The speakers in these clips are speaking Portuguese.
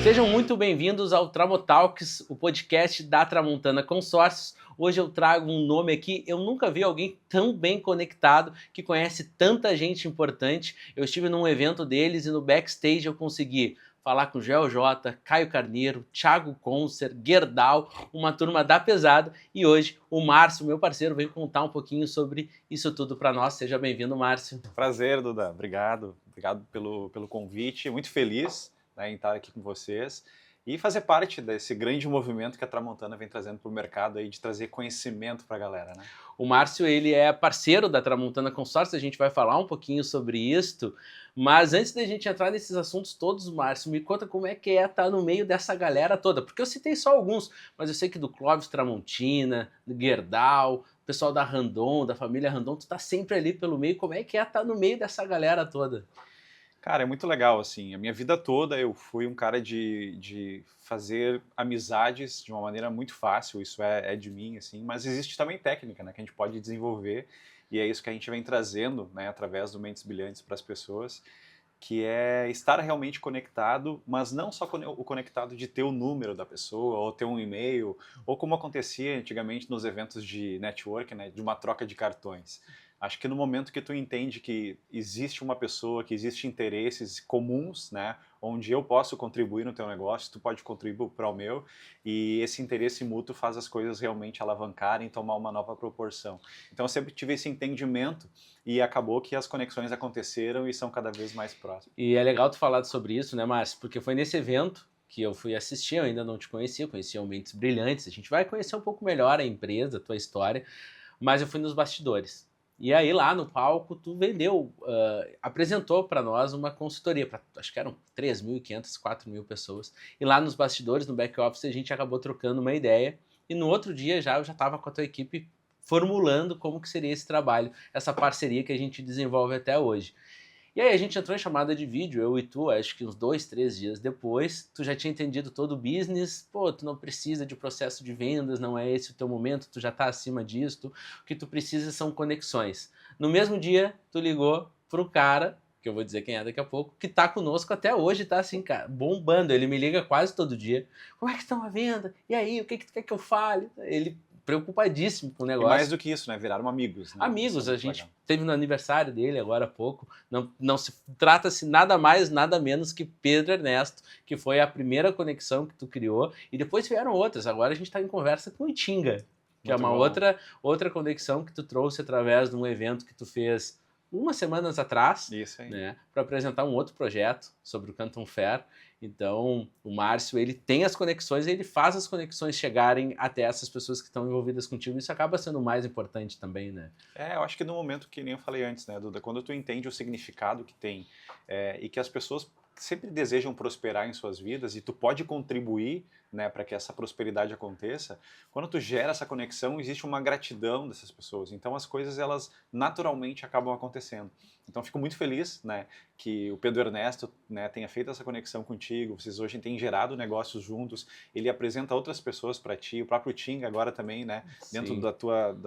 Sejam muito bem-vindos ao Tramotalks, o podcast da Tramontana Consórcios. Hoje eu trago um nome aqui, eu nunca vi alguém tão bem conectado, que conhece tanta gente importante. Eu estive num evento deles e no backstage eu consegui falar com Joel J, Caio Carneiro, Thiago Concer, Gerdau, uma turma da pesada. E hoje o Márcio, meu parceiro, vem contar um pouquinho sobre isso tudo para nós. Seja bem-vindo, Márcio. Prazer, Duda. Obrigado. Obrigado pelo convite. Muito feliz, né, em estar aqui com vocês e fazer parte desse grande movimento que a Tramontana vem trazendo para o mercado aí de trazer conhecimento para a galera, né? O Márcio, ele é parceiro da Tramontana Consórcios, a gente vai falar um pouquinho sobre isto, mas antes da gente entrar nesses assuntos todos, Márcio, me conta como é que é estar no meio dessa galera toda, porque eu citei só alguns, mas eu sei que do Clóvis Tramontina, do Gerdau, o pessoal da Randon, da família Randon, tu tá sempre ali pelo meio, como é que é estar no meio dessa galera toda? Cara, é muito legal, assim. A minha vida toda eu fui um cara de fazer amizades de uma maneira muito fácil, isso é de mim, assim, mas existe também técnica, né, que a gente pode desenvolver e é isso que a gente vem trazendo, né, através do Mentes Brilhantes para as pessoas, que é estar realmente conectado, mas não só o conectado de ter o número da pessoa, ou ter um e-mail, ou como acontecia antigamente nos eventos de network, né, de uma troca de cartões. Acho que no momento que tu entende que existe uma pessoa, que existe interesses comuns, né, onde eu posso contribuir no teu negócio, tu pode contribuir para o meu, e esse interesse mútuo faz as coisas realmente alavancarem, tomar uma nova proporção. Então eu sempre tive esse entendimento e acabou que as conexões aconteceram e são cada vez mais próximas. E é legal tu falar sobre isso, né, Márcio? Porque foi nesse evento que eu fui assistir, eu ainda não te conhecia, conhecia o Mentes Brilhantes, a gente vai conhecer um pouco melhor a empresa, a tua história, mas eu fui nos bastidores. E aí lá no palco tu vendeu, apresentou para nós uma consultoria, acho que eram 3.500, 4.000 pessoas, e lá nos bastidores, no back office, a gente acabou trocando uma ideia, e no outro dia eu já estava com a tua equipe formulando como que seria esse trabalho, essa parceria que a gente desenvolve até hoje. E aí a gente entrou em chamada de vídeo, eu e tu, acho que uns 2, 3 dias depois, tu já tinha entendido todo o business, pô, tu não precisa de processo de vendas, não é esse o teu momento, tu já tá acima disso, o que tu precisa são conexões. No mesmo dia, tu ligou pro cara, que eu vou dizer quem é daqui a pouco, que tá conosco até hoje, tá assim, cara, bombando, ele me liga quase todo dia, como é que estão a venda? E aí, o que tu quer que eu fale? Ele preocupadíssimo com o E mais negócio. do que isso, né? Viraram amigos, né? Isso é Amigos, a muito gente legal. teve no aniversário dele agora há pouco. Não se trata-se nada mais, nada menos que Pedro Ernesto, que foi a primeira conexão que tu criou, e depois vieram outras. Agora a gente está em conversa com o Itinga, que é Muito uma bom. outra conexão que tu trouxe através de um evento que tu fez umas semanas atrás, Isso aí. né, para apresentar um outro projeto sobre o Canton Fair. Então, o Márcio, ele tem as conexões e ele faz as conexões chegarem até essas pessoas que estão envolvidas contigo. Isso acaba sendo o mais importante também, né? Eu acho que no momento que nem eu falei antes, né, Duda, quando tu entende o significado que tem e que as pessoas sempre desejam prosperar em suas vidas e tu pode contribuir, né, para que essa prosperidade aconteça, quando tu gera essa conexão, existe uma gratidão dessas pessoas. Então as coisas elas naturalmente acabam acontecendo. Então fico muito feliz, né, que o Pedro Ernesto, né, tenha feito essa conexão contigo. Vocês hoje têm gerado negócios juntos. Ele apresenta outras pessoas para ti, o próprio Ting agora também, né, dentro Sim. da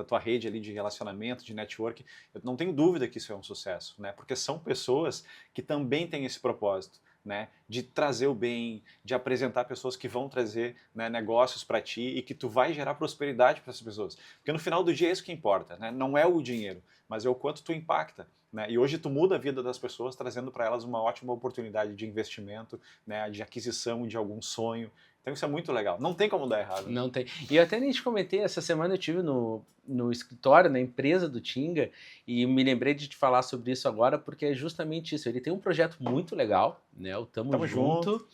tua rede ali de relacionamento, de network. Eu não tenho dúvida que isso é um sucesso, né, porque são pessoas que também têm esse propósito, né, de trazer o bem, de apresentar pessoas que vão trazer, né, negócios para ti e que tu vai gerar prosperidade para essas pessoas. Porque no final do dia é isso que importa, né? Não é o dinheiro, mas é o quanto tu impacta. Né? E hoje tu muda a vida das pessoas trazendo para elas uma ótima oportunidade de investimento, né, de aquisição de algum sonho. Então isso é muito legal. Não tem como dar errado. Né? Não tem. E eu até nem te comentei, essa semana eu tive no escritório, na empresa do Tinga, e me lembrei de te falar sobre isso agora, porque é justamente isso. Ele tem um projeto muito legal, né? O Tamo Tamo junto. Junto,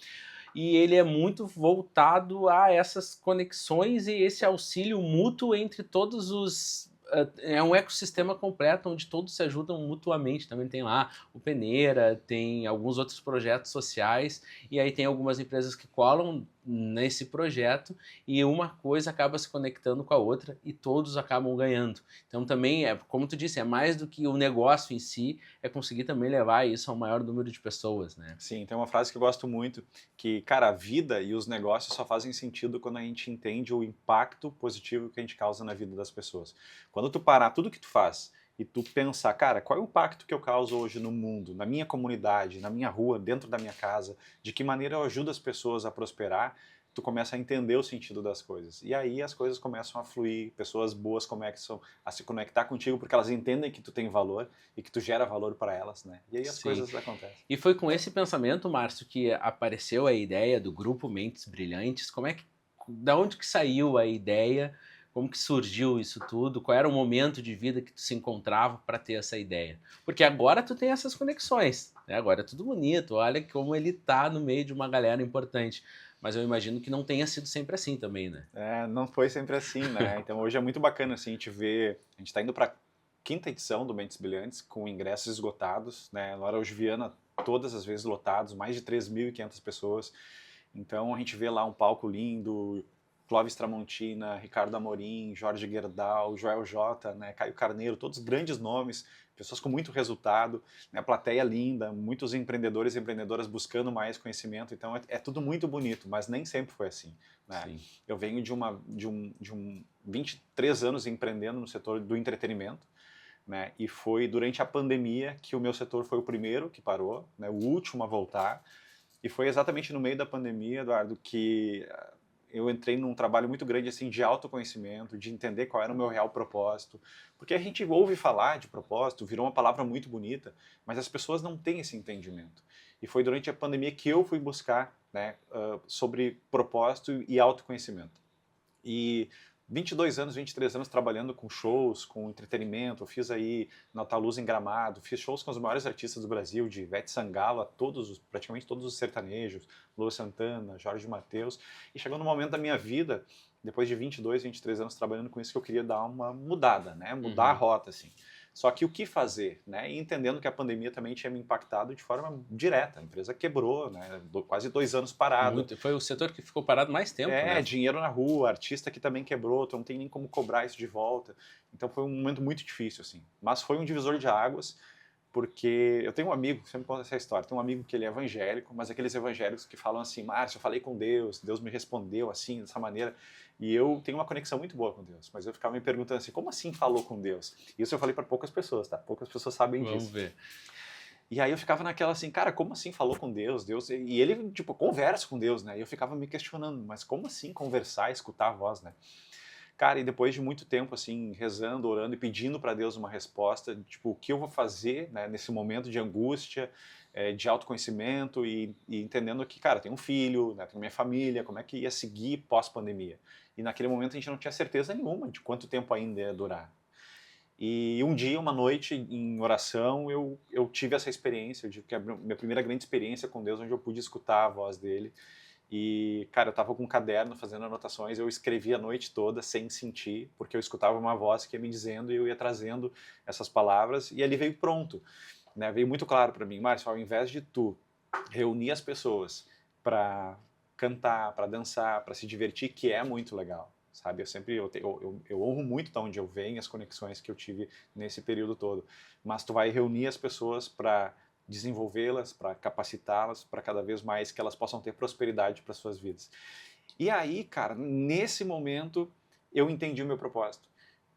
e ele é muito voltado a essas conexões e esse auxílio mútuo entre todos os. É um ecossistema completo onde todos se ajudam mutuamente. Também tem lá o Peneira, tem alguns outros projetos sociais, e aí tem algumas empresas que colam nesse projeto e uma coisa acaba se conectando com a outra e todos acabam ganhando. Então também é, como tu disse, é mais do que o negócio em si, é conseguir também levar isso ao maior número de pessoas, né? Sim, tem uma frase que eu gosto muito, que, cara, a vida e os negócios só fazem sentido quando a gente entende o impacto positivo que a gente causa na vida das pessoas. Quando tu parar tudo que tu faz e tu pensar, cara, qual é o impacto que eu causo hoje no mundo, na minha comunidade, na minha rua, dentro da minha casa, de que maneira eu ajudo as pessoas a prosperar, tu começa a entender o sentido das coisas. E aí as coisas começam a fluir, pessoas boas começam a se conectar contigo porque elas entendem que tu tem valor e que tu gera valor para elas, né? E aí as Sim. coisas acontecem. E foi com esse pensamento, Márcio, que apareceu a ideia do grupo Mentes Brilhantes. Da onde que saiu a ideia? Como que surgiu isso tudo? Qual era o momento de vida que tu se encontrava para ter essa ideia? Porque agora tu tem essas conexões, né? Agora é tudo bonito. Olha como ele tá no meio de uma galera importante. Mas eu imagino que não tenha sido sempre assim também, né? É, não foi sempre assim, né? Então hoje é muito bacana assim, a gente ver, a gente está indo para a quinta edição do Mentes Brilhantes com ingressos esgotados, né? No Araújo Viana, todas as vezes lotados, mais de 3.500 pessoas. Então a gente vê lá um palco lindo, Clóvis Tramontina, Ricardo Amorim, Jorge Gerdau, Joel J, né, Caio Carneiro, todos grandes nomes, pessoas com muito resultado, né, plateia linda, muitos empreendedores e empreendedoras buscando mais conhecimento, então é tudo muito bonito, mas nem sempre foi assim. Né? Sim. Eu venho de um 23 anos empreendendo no setor do entretenimento, né, e foi durante a pandemia que o meu setor foi o primeiro que parou, né, o último a voltar, e foi exatamente no meio da pandemia, Eduardo, que eu entrei num trabalho muito grande assim de autoconhecimento, de entender qual era o meu real propósito, porque a gente ouve falar de propósito, virou uma palavra muito bonita, mas as pessoas não têm esse entendimento. E foi durante a pandemia que eu fui buscar, né, sobre propósito e autoconhecimento. E 22 anos, 23 anos trabalhando com shows, com entretenimento, eu fiz aí Nataluz em Gramado, fiz shows com os maiores artistas do Brasil, de Ivete Sangalo a praticamente todos os sertanejos, Lua Santana, Jorge Mateus, e chegou no momento da minha vida, depois de 22, 23 anos trabalhando com isso, que eu queria dar uma mudada, né, mudar a rota, assim. Só que o que fazer, né? E entendendo que a pandemia também tinha me impactado de forma direta. A empresa quebrou, né? Quase 2 anos parada. Foi o setor que ficou parado mais tempo, É, né? dinheiro na rua, artista que também quebrou, tu não tem nem como cobrar isso de volta. Então foi um momento muito difícil, assim. Mas foi um divisor de águas, porque eu tenho um amigo, sempre conta essa história, tem um amigo que ele é evangélico, mas aqueles evangélicos que falam assim, Márcio, eu falei com Deus, Deus me respondeu assim, dessa maneira, e eu tenho uma conexão muito boa com Deus, mas eu ficava me perguntando assim, como assim falou com Deus? Isso eu falei para poucas pessoas, tá? Poucas pessoas sabem Vamos disso. ver. E aí eu ficava naquela assim, cara, como assim falou com Deus? Deus e ele, tipo, conversa com Deus, né? E eu ficava me questionando, mas como assim conversar, escutar a voz, né? Cara, e depois de muito tempo, assim, rezando, orando e pedindo para Deus uma resposta, tipo, o que eu vou fazer, né, nesse momento de angústia, de autoconhecimento e entendendo que, cara, tenho um filho, né, tenho minha família, como é que ia seguir pós-pandemia? E naquele momento a gente não tinha certeza nenhuma de quanto tempo ainda ia durar. E um dia, uma noite, em oração, eu tive essa experiência, eu digo que é a minha primeira grande experiência com Deus, onde eu pude escutar a voz dele. E, cara, eu estava com um caderno fazendo anotações, eu escrevi a noite toda sem sentir, porque eu escutava uma voz que ia me dizendo e eu ia trazendo essas palavras, e ali veio pronto, né? Veio muito claro para mim, Márcio, ao invés de tu reunir as pessoas para cantar, para dançar, para se divertir, que é muito legal, sabe? Eu honro muito de onde eu venho, as conexões que eu tive nesse período todo, mas tu vai reunir as pessoas para desenvolvê-las, para capacitá-las, para cada vez mais que elas possam ter prosperidade para suas vidas. E aí, cara, nesse momento eu entendi o meu propósito,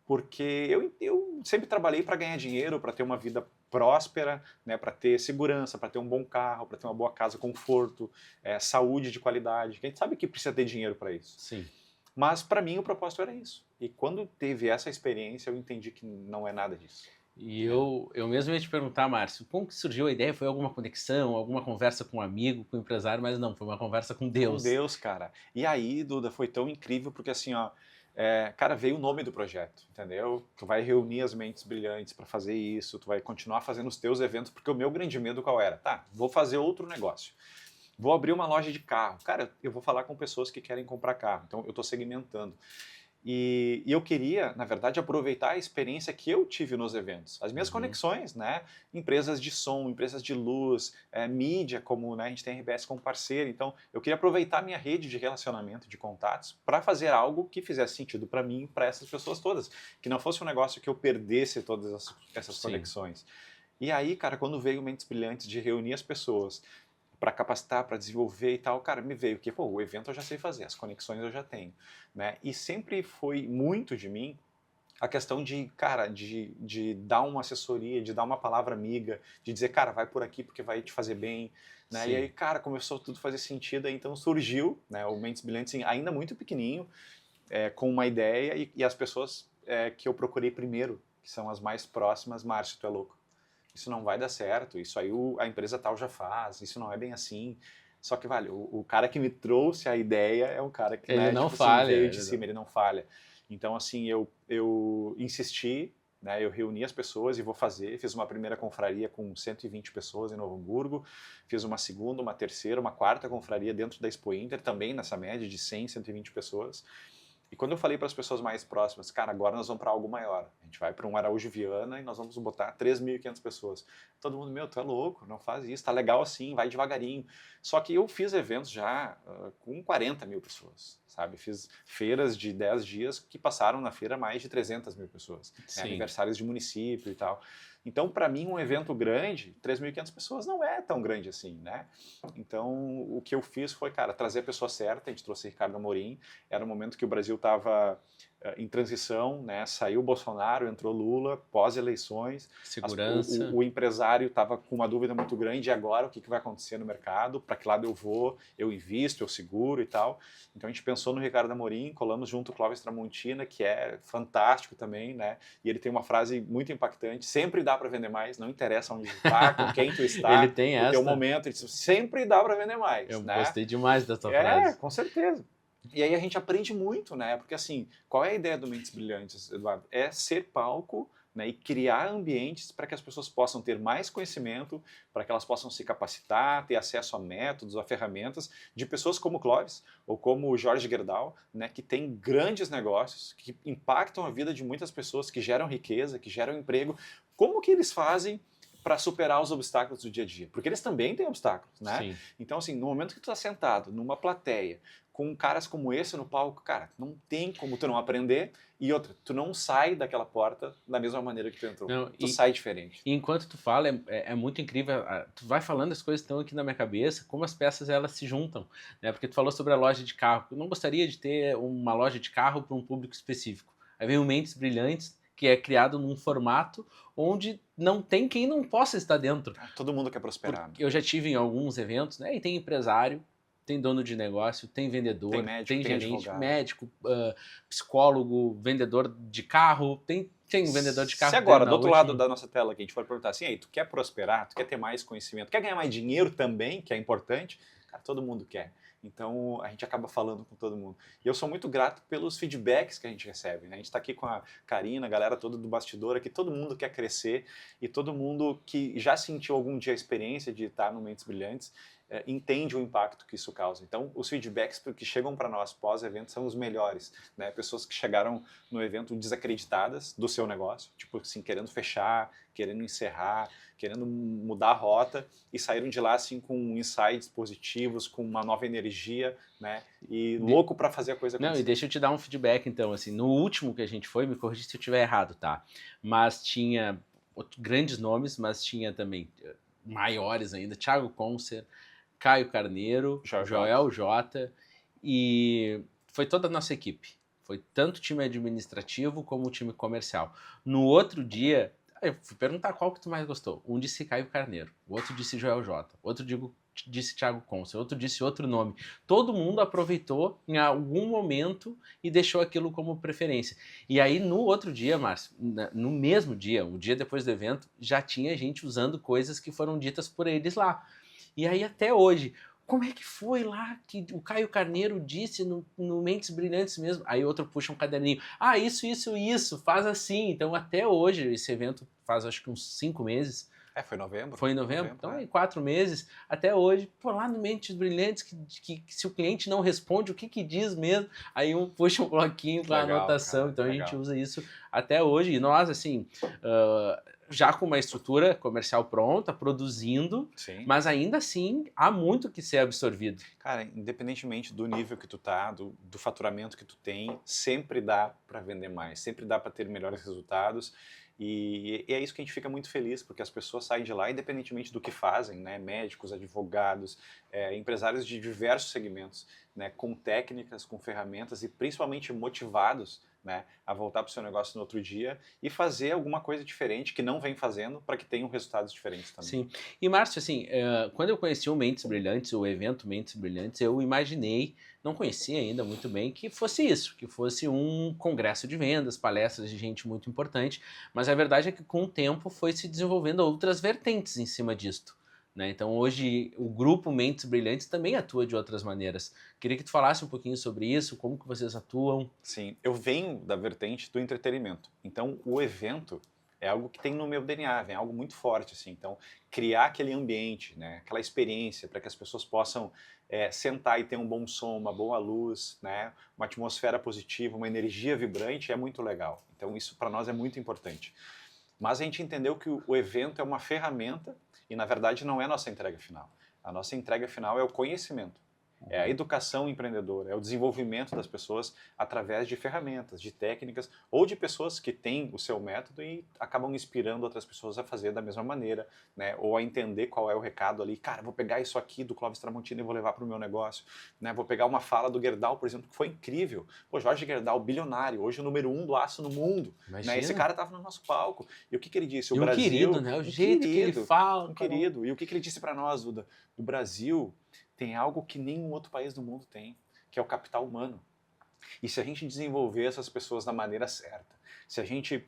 porque eu sempre trabalhei para ganhar dinheiro, para ter uma vida próspera, né, para ter segurança, para ter um bom carro, para ter uma boa casa, conforto, saúde de qualidade. A gente sabe que precisa ter dinheiro para isso. Sim. Mas para mim o propósito era isso. E quando teve essa experiência, eu entendi que não é nada disso. E eu mesmo ia te perguntar, Márcio, como que surgiu a ideia? Foi alguma conexão, alguma conversa com um amigo, com um empresário, mas não, foi uma conversa com Com Deus. Deus, cara. E aí, Duda, foi tão incrível porque assim, ó, cara, veio o nome do projeto, entendeu? Tu vai reunir as mentes brilhantes para fazer isso, tu vai continuar fazendo os teus eventos, porque o meu grande medo qual era? Tá, vou fazer outro negócio. Vou abrir uma loja de carro. Cara, eu vou falar com pessoas que querem comprar carro, então eu estou segmentando. E eu queria, na verdade, aproveitar a experiência que eu tive nos eventos, as minhas conexões, né? Empresas de som, empresas de luz, mídia, como né, a gente tem a RBS como parceiro. Então, eu queria aproveitar a minha rede de relacionamento, de contatos, para fazer algo que fizesse sentido para mim e para essas pessoas todas. Que não fosse um negócio que eu perdesse todas essas conexões. E aí, cara, quando veio Mentes Brilhantes de reunir as pessoas para capacitar, para desenvolver e tal, cara, me veio que, pô, o evento eu já sei fazer, as conexões eu já tenho, né? E sempre foi muito de mim a questão de, cara, de dar uma assessoria, de dar uma palavra amiga, de dizer, cara, vai por aqui porque vai te fazer bem, né? E aí, Sim, cara, começou tudo a fazer sentido, aí então surgiu, né, o Mentes Brilhantes assim, ainda muito pequenininho, com uma ideia e as pessoas que eu procurei primeiro, que são as mais próximas, Márcio, tu é louco. Isso não vai dar certo, isso aí a empresa tal já faz, isso não é bem assim. Só que, vale, o cara que me trouxe a ideia é um cara que, ele né, não tipo assim, falha. veio de cima, ele não falha. Então, assim, eu insisti, né, eu reuni as pessoas e vou fazer. Fiz uma primeira confraria com 120 pessoas em Novo Hamburgo, fiz uma segunda, uma terceira, uma quarta confraria dentro da Expo Inter, também nessa média de 100, 120 pessoas. E quando eu falei para as pessoas mais próximas, cara, agora nós vamos para algo maior. A gente vai para um Araújo Viana e nós vamos botar 3.500 pessoas. Todo mundo, meu, tu é louco, não faz isso, tá legal assim, vai devagarinho. Só que eu fiz eventos já com 40 mil pessoas, sabe? Fiz feiras de 10 dias que passaram na feira mais de 300 mil pessoas. Né? Sim. Aniversários de município e tal. Então, para mim, um evento grande, 3.500 pessoas não é tão grande assim, né? Então, o que eu fiz foi, cara, trazer a pessoa certa. A gente trouxe Ricardo Amorim. Era um momento que o Brasil estava em transição, né? Saiu o Bolsonaro, entrou Lula, pós-eleições. Segurança. O empresário estava com uma dúvida muito grande, e agora o que vai acontecer no mercado? Para que lado eu vou? Eu invisto, eu seguro e tal. Então a gente pensou no Ricardo Amorim, colamos junto o Clóvis Tramontina, que é fantástico também, né? E ele tem uma frase muito impactante: sempre dá para vender mais, não interessa onde tu está, com quem tu Ele está, tem o teu essa. momento, ele diz, sempre dá para vender mais, Eu né? gostei demais dessa frase. Com certeza. E aí a gente aprende muito, né? Porque assim, qual é a ideia do Mentes Brilhantes, Eduardo? É ser palco, né, e criar ambientes para que as pessoas possam ter mais conhecimento, para que elas possam se capacitar, ter acesso a métodos, a ferramentas de pessoas como o Clóvis ou como o Jorge Gerdau, né, que tem grandes negócios, que impactam a vida de muitas pessoas, que geram riqueza, que geram emprego. Como que eles fazem para superar os obstáculos do dia a dia? Porque eles também têm obstáculos, né? Sim. Então, assim, no momento que tu está sentado numa plateia com caras como esse no palco, cara, não tem como tu não aprender. E outra, tu não sai daquela porta da mesma maneira que tu entrou. Não, Tu sai diferente. e enquanto tu fala, é muito incrível. Tu vai falando, as coisas estão aqui na minha cabeça, como as peças elas se juntam, né? Porque tu falou sobre a loja de carro. Eu não gostaria de ter uma loja de carro para um público específico. Aí vem o Mentes Brilhantes, que é criado num formato onde não tem quem não possa estar dentro. Todo mundo quer prosperar. Né? Eu já tive em alguns eventos, né? E tem empresário, tem dono de negócio, tem Tem vendedor, médico, tem tem gerente, advogado. médico, psicólogo, vendedor de carro, tem um vendedor de carro. Se agora, do outro lado da nossa tela, que a gente for perguntar assim, aí, tu quer prosperar, tu quer ter mais conhecimento, quer ganhar mais dinheiro também, que é importante, cara, todo mundo quer. Então, a gente acaba falando com todo mundo. E eu sou muito grato pelos feedbacks que a gente recebe. Né? A gente está aqui com a Karina, a galera toda do bastidor aqui, todo mundo quer crescer e todo mundo que já sentiu algum dia a experiência de estar no Mentes Brilhantes entende o impacto que isso causa. Então, os feedbacks que chegam para nós pós-evento são os melhores. Né? Pessoas que chegaram no evento desacreditadas do seu negócio, tipo assim, querendo fechar, querendo encerrar, querendo mudar a rota e saíram de lá assim com insights positivos, com uma nova energia, né? E louco para fazer a coisa acontecer. Não, e deixa eu te dar um feedback então, assim, no último que a gente foi, me corrija se eu estiver errado, tá? Mas tinha grandes nomes, mas tinha também maiores ainda, Thiago Concer, Caio Carneiro, Joel Jota, e foi toda a nossa equipe. Foi tanto o time administrativo como o time comercial. No outro dia, eu fui perguntar qual que tu mais gostou. Um disse Caio Carneiro, o outro disse Joel Jota, outro disse Thiago Conce, outro disse outro nome. Todo mundo aproveitou em algum momento e deixou aquilo como preferência. E aí no outro dia, Márcio, no mesmo dia, o dia depois do evento, já tinha gente usando coisas que foram ditas por eles lá. E aí até hoje, como é que foi lá que o Caio Carneiro disse no Mentes Brilhantes mesmo? Aí outro puxa um caderninho. Ah, isso, faz assim. Então até hoje, esse evento faz acho que uns 5 meses. Foi novembro. Foi em novembro? Então, em 4 meses, até hoje, pô, lá no Mentes Brilhantes, que se o cliente não responde, o que diz mesmo? Aí um puxa um bloquinho com a anotação. Cara, então a gente usa isso até hoje. E nós, assim, já com uma estrutura comercial pronta, produzindo, sim, mas ainda assim há muito que ser absorvido. Cara, independentemente do nível que tu tá, do faturamento que tu tem, sempre dá para vender mais, sempre dá para ter melhores resultados. E é isso que a gente fica muito feliz, porque as pessoas saem de lá, independentemente do que fazem, né? Médicos, advogados, empresários de diversos segmentos, né? Com técnicas, com ferramentas e principalmente motivados, né, a voltar para o seu negócio no outro dia e fazer alguma coisa diferente que não vem fazendo para que tenham resultados diferentes também. Sim. E Márcio, assim, quando eu conheci o Mentes Brilhantes, o evento Mentes Brilhantes, eu imaginei, não conhecia ainda muito bem, que fosse isso, que fosse um congresso de vendas, palestras de gente muito importante, mas a verdade é que com o tempo foi se desenvolvendo outras vertentes em cima disto. Né? Então hoje o grupo Mentes Brilhantes também atua de outras maneiras. Queria que tu falasse um pouquinho sobre isso, como que vocês atuam. Sim, eu venho da vertente do entretenimento. Então, o evento é algo que tem no meu DNA, é algo muito forte, assim. Então, criar aquele ambiente, né, aquela experiência para que as pessoas possam sentar e ter um bom som, uma boa luz, né, uma atmosfera positiva, uma energia vibrante é muito legal. Então, isso para nós é muito importante. Mas a gente entendeu que o evento é uma ferramenta e, na verdade, não é a nossa entrega final. A nossa entrega final é o conhecimento. É a educação empreendedora, é o desenvolvimento das pessoas através de ferramentas, de técnicas ou de pessoas que têm o seu método e acabam inspirando outras pessoas a fazer da mesma maneira, né? Ou a entender qual é o recado ali. Cara, vou pegar isso aqui do Clóvis Tramontina e vou levar para o meu negócio, né? Vou pegar uma fala do Gerdau, por exemplo, que foi incrível. Pô, Jorge Gerdau, bilionário, hoje o número 1 do aço no mundo. Né? Esse cara estava no nosso palco. E o que ele disse? O e Brasil, querido, né? O jeito que ele fala. um querido. E o que ele disse para nós, Duda? O Brasil tem algo que nenhum outro país do mundo tem, que é o capital humano. E se a gente desenvolver essas pessoas da maneira certa, se a gente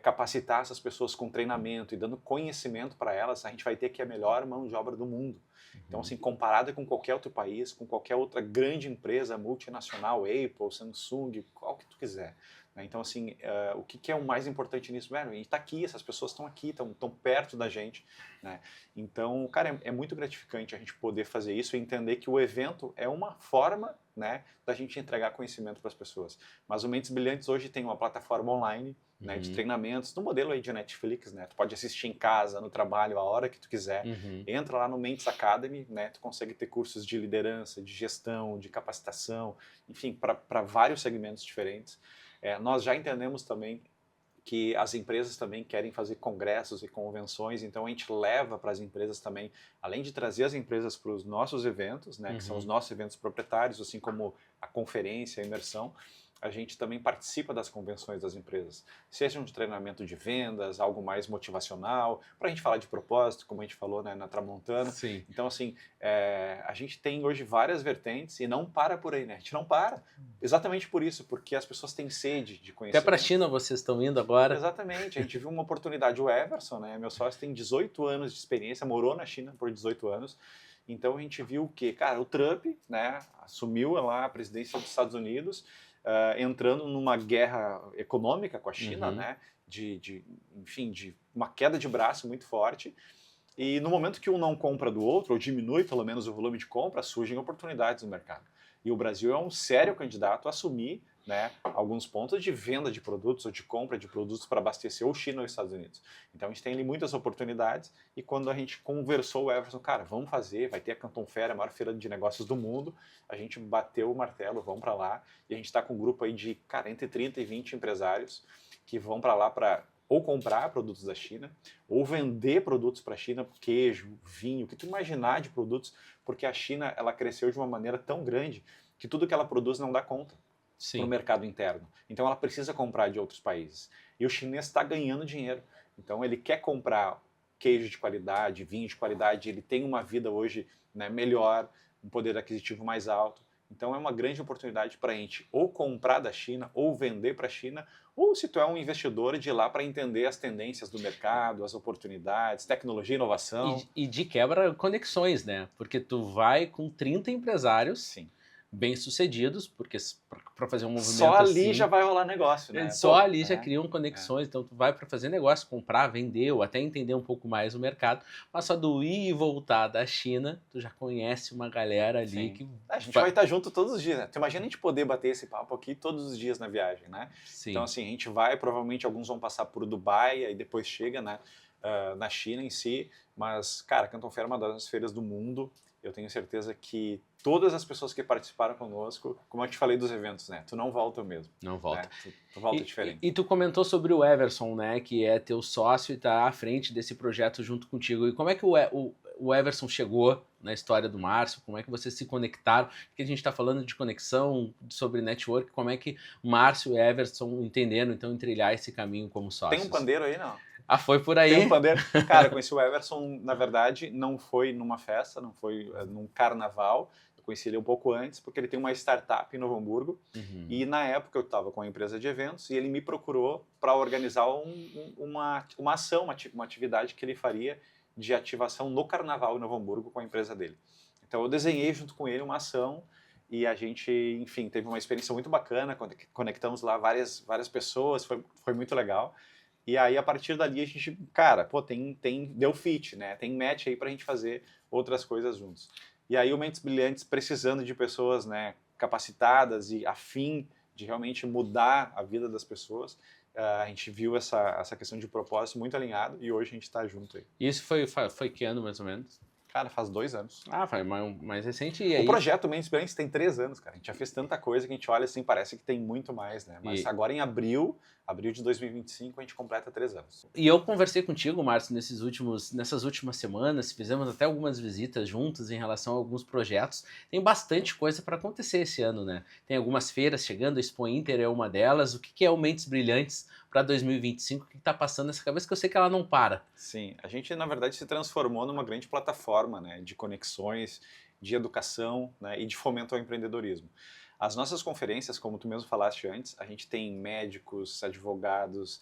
capacitar essas pessoas com treinamento e dando conhecimento para elas, a gente vai ter aqui a melhor mão de obra do mundo. Então, assim, comparada com qualquer outro país, com qualquer outra grande empresa multinacional, Apple, Samsung, qual que tu quiser. Né? Então, assim, o que é o mais importante nisso? A gente está aqui, essas pessoas estão aqui, estão perto da gente. Né? Então, cara, é muito gratificante a gente poder fazer isso e entender que o evento é uma forma, né, da gente entregar conhecimento para as pessoas. Mas o Mentes Brilhantes hoje tem uma plataforma online, né, de treinamentos, no modelo aí de Netflix, né? Tu pode assistir em casa, no trabalho, a hora que tu quiser. Entra lá no Mentes Academy, né? Tu consegue ter cursos de liderança, de gestão, de capacitação, enfim, para vários segmentos diferentes. Nós já entendemos também que as empresas também querem fazer congressos e convenções, então a gente leva para as empresas também, além de trazer as empresas para os nossos eventos, né, que são os nossos eventos proprietários, assim como a conferência, a imersão, a gente também participa das convenções das empresas, seja de treinamento de vendas, algo mais motivacional, para a gente falar de propósito, como a gente falou, né, na Tramontana. Sim. Então, assim, a gente tem hoje várias vertentes e não para por aí, né? A gente não para. Exatamente por isso, porque as pessoas têm sede de conhecer. Até para a China vocês estão indo agora. Exatamente, a gente viu uma oportunidade. O Everson, né, meu sócio, tem 18 anos de experiência, morou na China por 18 anos. Então a gente viu que, cara, o Trump, né, assumiu lá a presidência dos Estados Unidos, entrando numa guerra econômica com a China, né, enfim, de uma queda de braço muito forte. E no momento que um não compra do outro, ou diminui pelo menos o volume de compra, surgem oportunidades no mercado. E o Brasil é um sério candidato a assumir, né, alguns pontos de venda de produtos ou de compra de produtos para abastecer ou China ou Estados Unidos. Então a gente tem ali muitas oportunidades e quando a gente conversou o Everson, cara, vamos fazer, vai ter a Canton Fair, a maior feira de negócios do mundo, a gente bateu o martelo, vamos para lá e a gente está com um grupo aí de, cara, entre 30 e 20 empresários que vão para lá para ou comprar produtos da China, ou vender produtos para a China, queijo, vinho, o que tu imaginar de produtos, porque a China ela cresceu de uma maneira tão grande que tudo que ela produz não dá conta para o mercado interno. Então ela precisa comprar de outros países. E o chinês está ganhando dinheiro. Então ele quer comprar queijo de qualidade, vinho de qualidade, ele tem uma vida hoje, né, melhor, um poder aquisitivo mais alto. Então é uma grande oportunidade para a gente ou comprar da China, ou vender para a China, ou se tu é um investidor, de ir lá para entender as tendências do mercado, as oportunidades, tecnologia, inovação. E de quebra conexões, né? Porque tu vai com 30 empresários. Sim. Bem-sucedidos, porque para fazer um movimento só ali assim, já vai rolar negócio, né? Só ali já criam conexões, então tu vai para fazer negócio, comprar, vender ou até entender um pouco mais o mercado, mas só do ir e voltar da China, tu já conhece uma galera ali. Sim. Que a gente vai estar junto todos os dias, né? Tu imagina a gente poder bater esse papo aqui todos os dias na viagem, né? Sim. Então assim, a gente vai, provavelmente alguns vão passar por Dubai, aí depois chega, né, na China em si, mas, cara, Canton Fair é uma das feiras do mundo. Eu tenho certeza que todas as pessoas que participaram conosco, como eu te falei dos eventos, né? Tu não volta mesmo. Não volta. Né? Tu volta diferente. E tu comentou sobre o Everson, né? Que é teu sócio e tá à frente desse projeto junto contigo. E como é que o o Everson chegou na história do Márcio, como é que vocês se conectaram, porque a gente está falando de conexão, sobre network, como é que o Márcio e o Everson entenderam, então, trilhar esse caminho como sócios. Tem um pandeiro aí, não? Ah, foi por aí? Tem um pandeiro. Cara, eu conheci o Everson, na verdade, não foi numa festa, não foi num carnaval. Eu conheci ele um pouco antes, porque ele tem uma startup em Novo Hamburgo. E na época eu estava com uma empresa de eventos e ele me procurou para organizar uma ação, uma atividade que ele faria de ativação no carnaval em Novo Hamburgo com a empresa dele. Então eu desenhei junto com ele uma ação e a gente, enfim, teve uma experiência muito bacana, conectamos lá várias pessoas, foi muito legal. E aí, a partir dali, a gente, cara, pô, deu fit, né? Tem match aí pra gente fazer outras coisas juntos. E aí, o Mentes Brilhantes, precisando de pessoas, né, capacitadas e afim de realmente mudar a vida das pessoas, a gente viu essa questão de propósito muito alinhado e hoje a gente tá junto aí. Isso foi que ano, mais ou menos? Cara, faz 2 anos. Ah, foi mais recente. E aí... O projeto Mentes Brilhantes tem 3 anos, cara. A gente já fez tanta coisa que a gente olha assim, parece que tem muito mais, né? Mas agora em abril de 2025, a gente completa 3 anos. E eu conversei contigo, Márcio, nessas últimas semanas, fizemos até algumas visitas juntas em relação a alguns projetos. Tem bastante coisa para acontecer esse ano, né? Tem algumas feiras chegando, a Expo Inter é uma delas. O que é o Mentes Brilhantes para 2025? O que está passando nessa cabeça? Que eu sei que ela não para. Sim, a gente, na verdade, se transformou numa grande plataforma, né, de conexões, de educação, né, e de fomento ao empreendedorismo. As nossas conferências, como tu mesmo falaste antes, a gente tem médicos, advogados,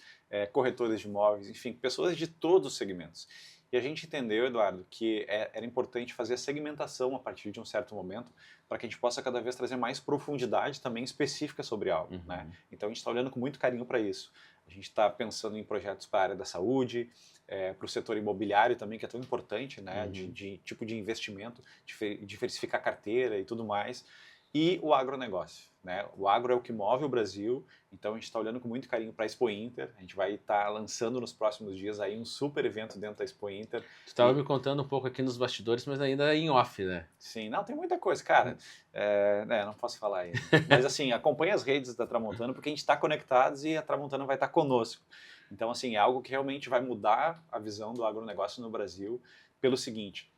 corretores de imóveis, enfim, pessoas de todos os segmentos. E a gente entendeu, Eduardo, que era importante fazer a segmentação a partir de um certo momento para que a gente possa cada vez trazer mais profundidade também específica sobre algo. Né? Então a gente está olhando com muito carinho para isso. A gente está pensando em projetos para a área da saúde, para o setor imobiliário também, que é tão importante, né? De tipo de investimento, diversificar a carteira e tudo mais. E o agronegócio, né? O agro é o que move o Brasil, então a gente está olhando com muito carinho para a Expo Inter. A gente vai estar lançando nos próximos dias aí um super evento dentro da Expo Inter. Tu estava me contando um pouco aqui nos bastidores, mas ainda em off, né? Sim, não, tem muita coisa, cara. Não posso falar ainda. Mas assim, acompanha as redes da Tramontana, porque a gente está conectados e a Tramontana vai estar conosco. Então, assim, é algo que realmente vai mudar a visão do agronegócio no Brasil pelo seguinte,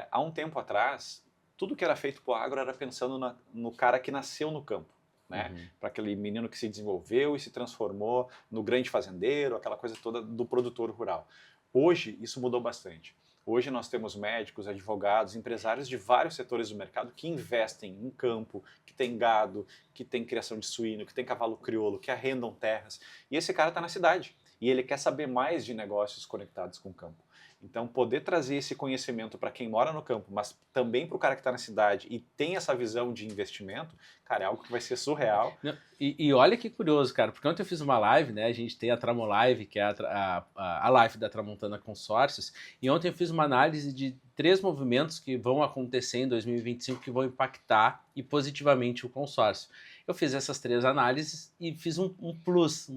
há um tempo atrás, tudo que era feito por agro era pensando no cara que nasceu no campo, né? Para aquele menino que se desenvolveu e se transformou no grande fazendeiro, aquela coisa toda do produtor rural. Hoje, isso mudou bastante. Hoje nós temos médicos, advogados, empresários de vários setores do mercado que investem em campo, que tem gado, que tem criação de suíno, que tem cavalo crioulo, que arrendam terras. E esse cara está na cidade e ele quer saber mais de negócios conectados com o campo. Então, poder trazer esse conhecimento para quem mora no campo, mas também para o cara que está na cidade e tem essa visão de investimento, cara, é algo que vai ser surreal. E olha que curioso, cara, porque ontem eu fiz uma live, né? A gente tem a Tramolive, que é a live da Tramontana Consórcios, e ontem eu fiz uma análise de 3 movimentos que vão acontecer em 2025 que vão impactar e positivamente o consórcio. Eu fiz essas 3 análises e fiz um plus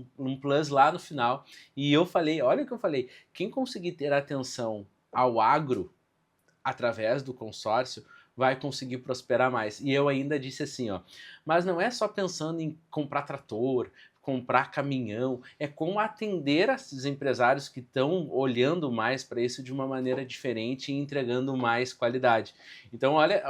lá no final. E eu falei, olha o que eu falei, quem conseguir ter atenção ao agro através do consórcio vai conseguir prosperar mais. E eu ainda disse assim, ó, mas não é só pensando em comprar trator, comprar caminhão, é como atender esses empresários que estão olhando mais para isso de uma maneira diferente e entregando mais qualidade. Então, olha,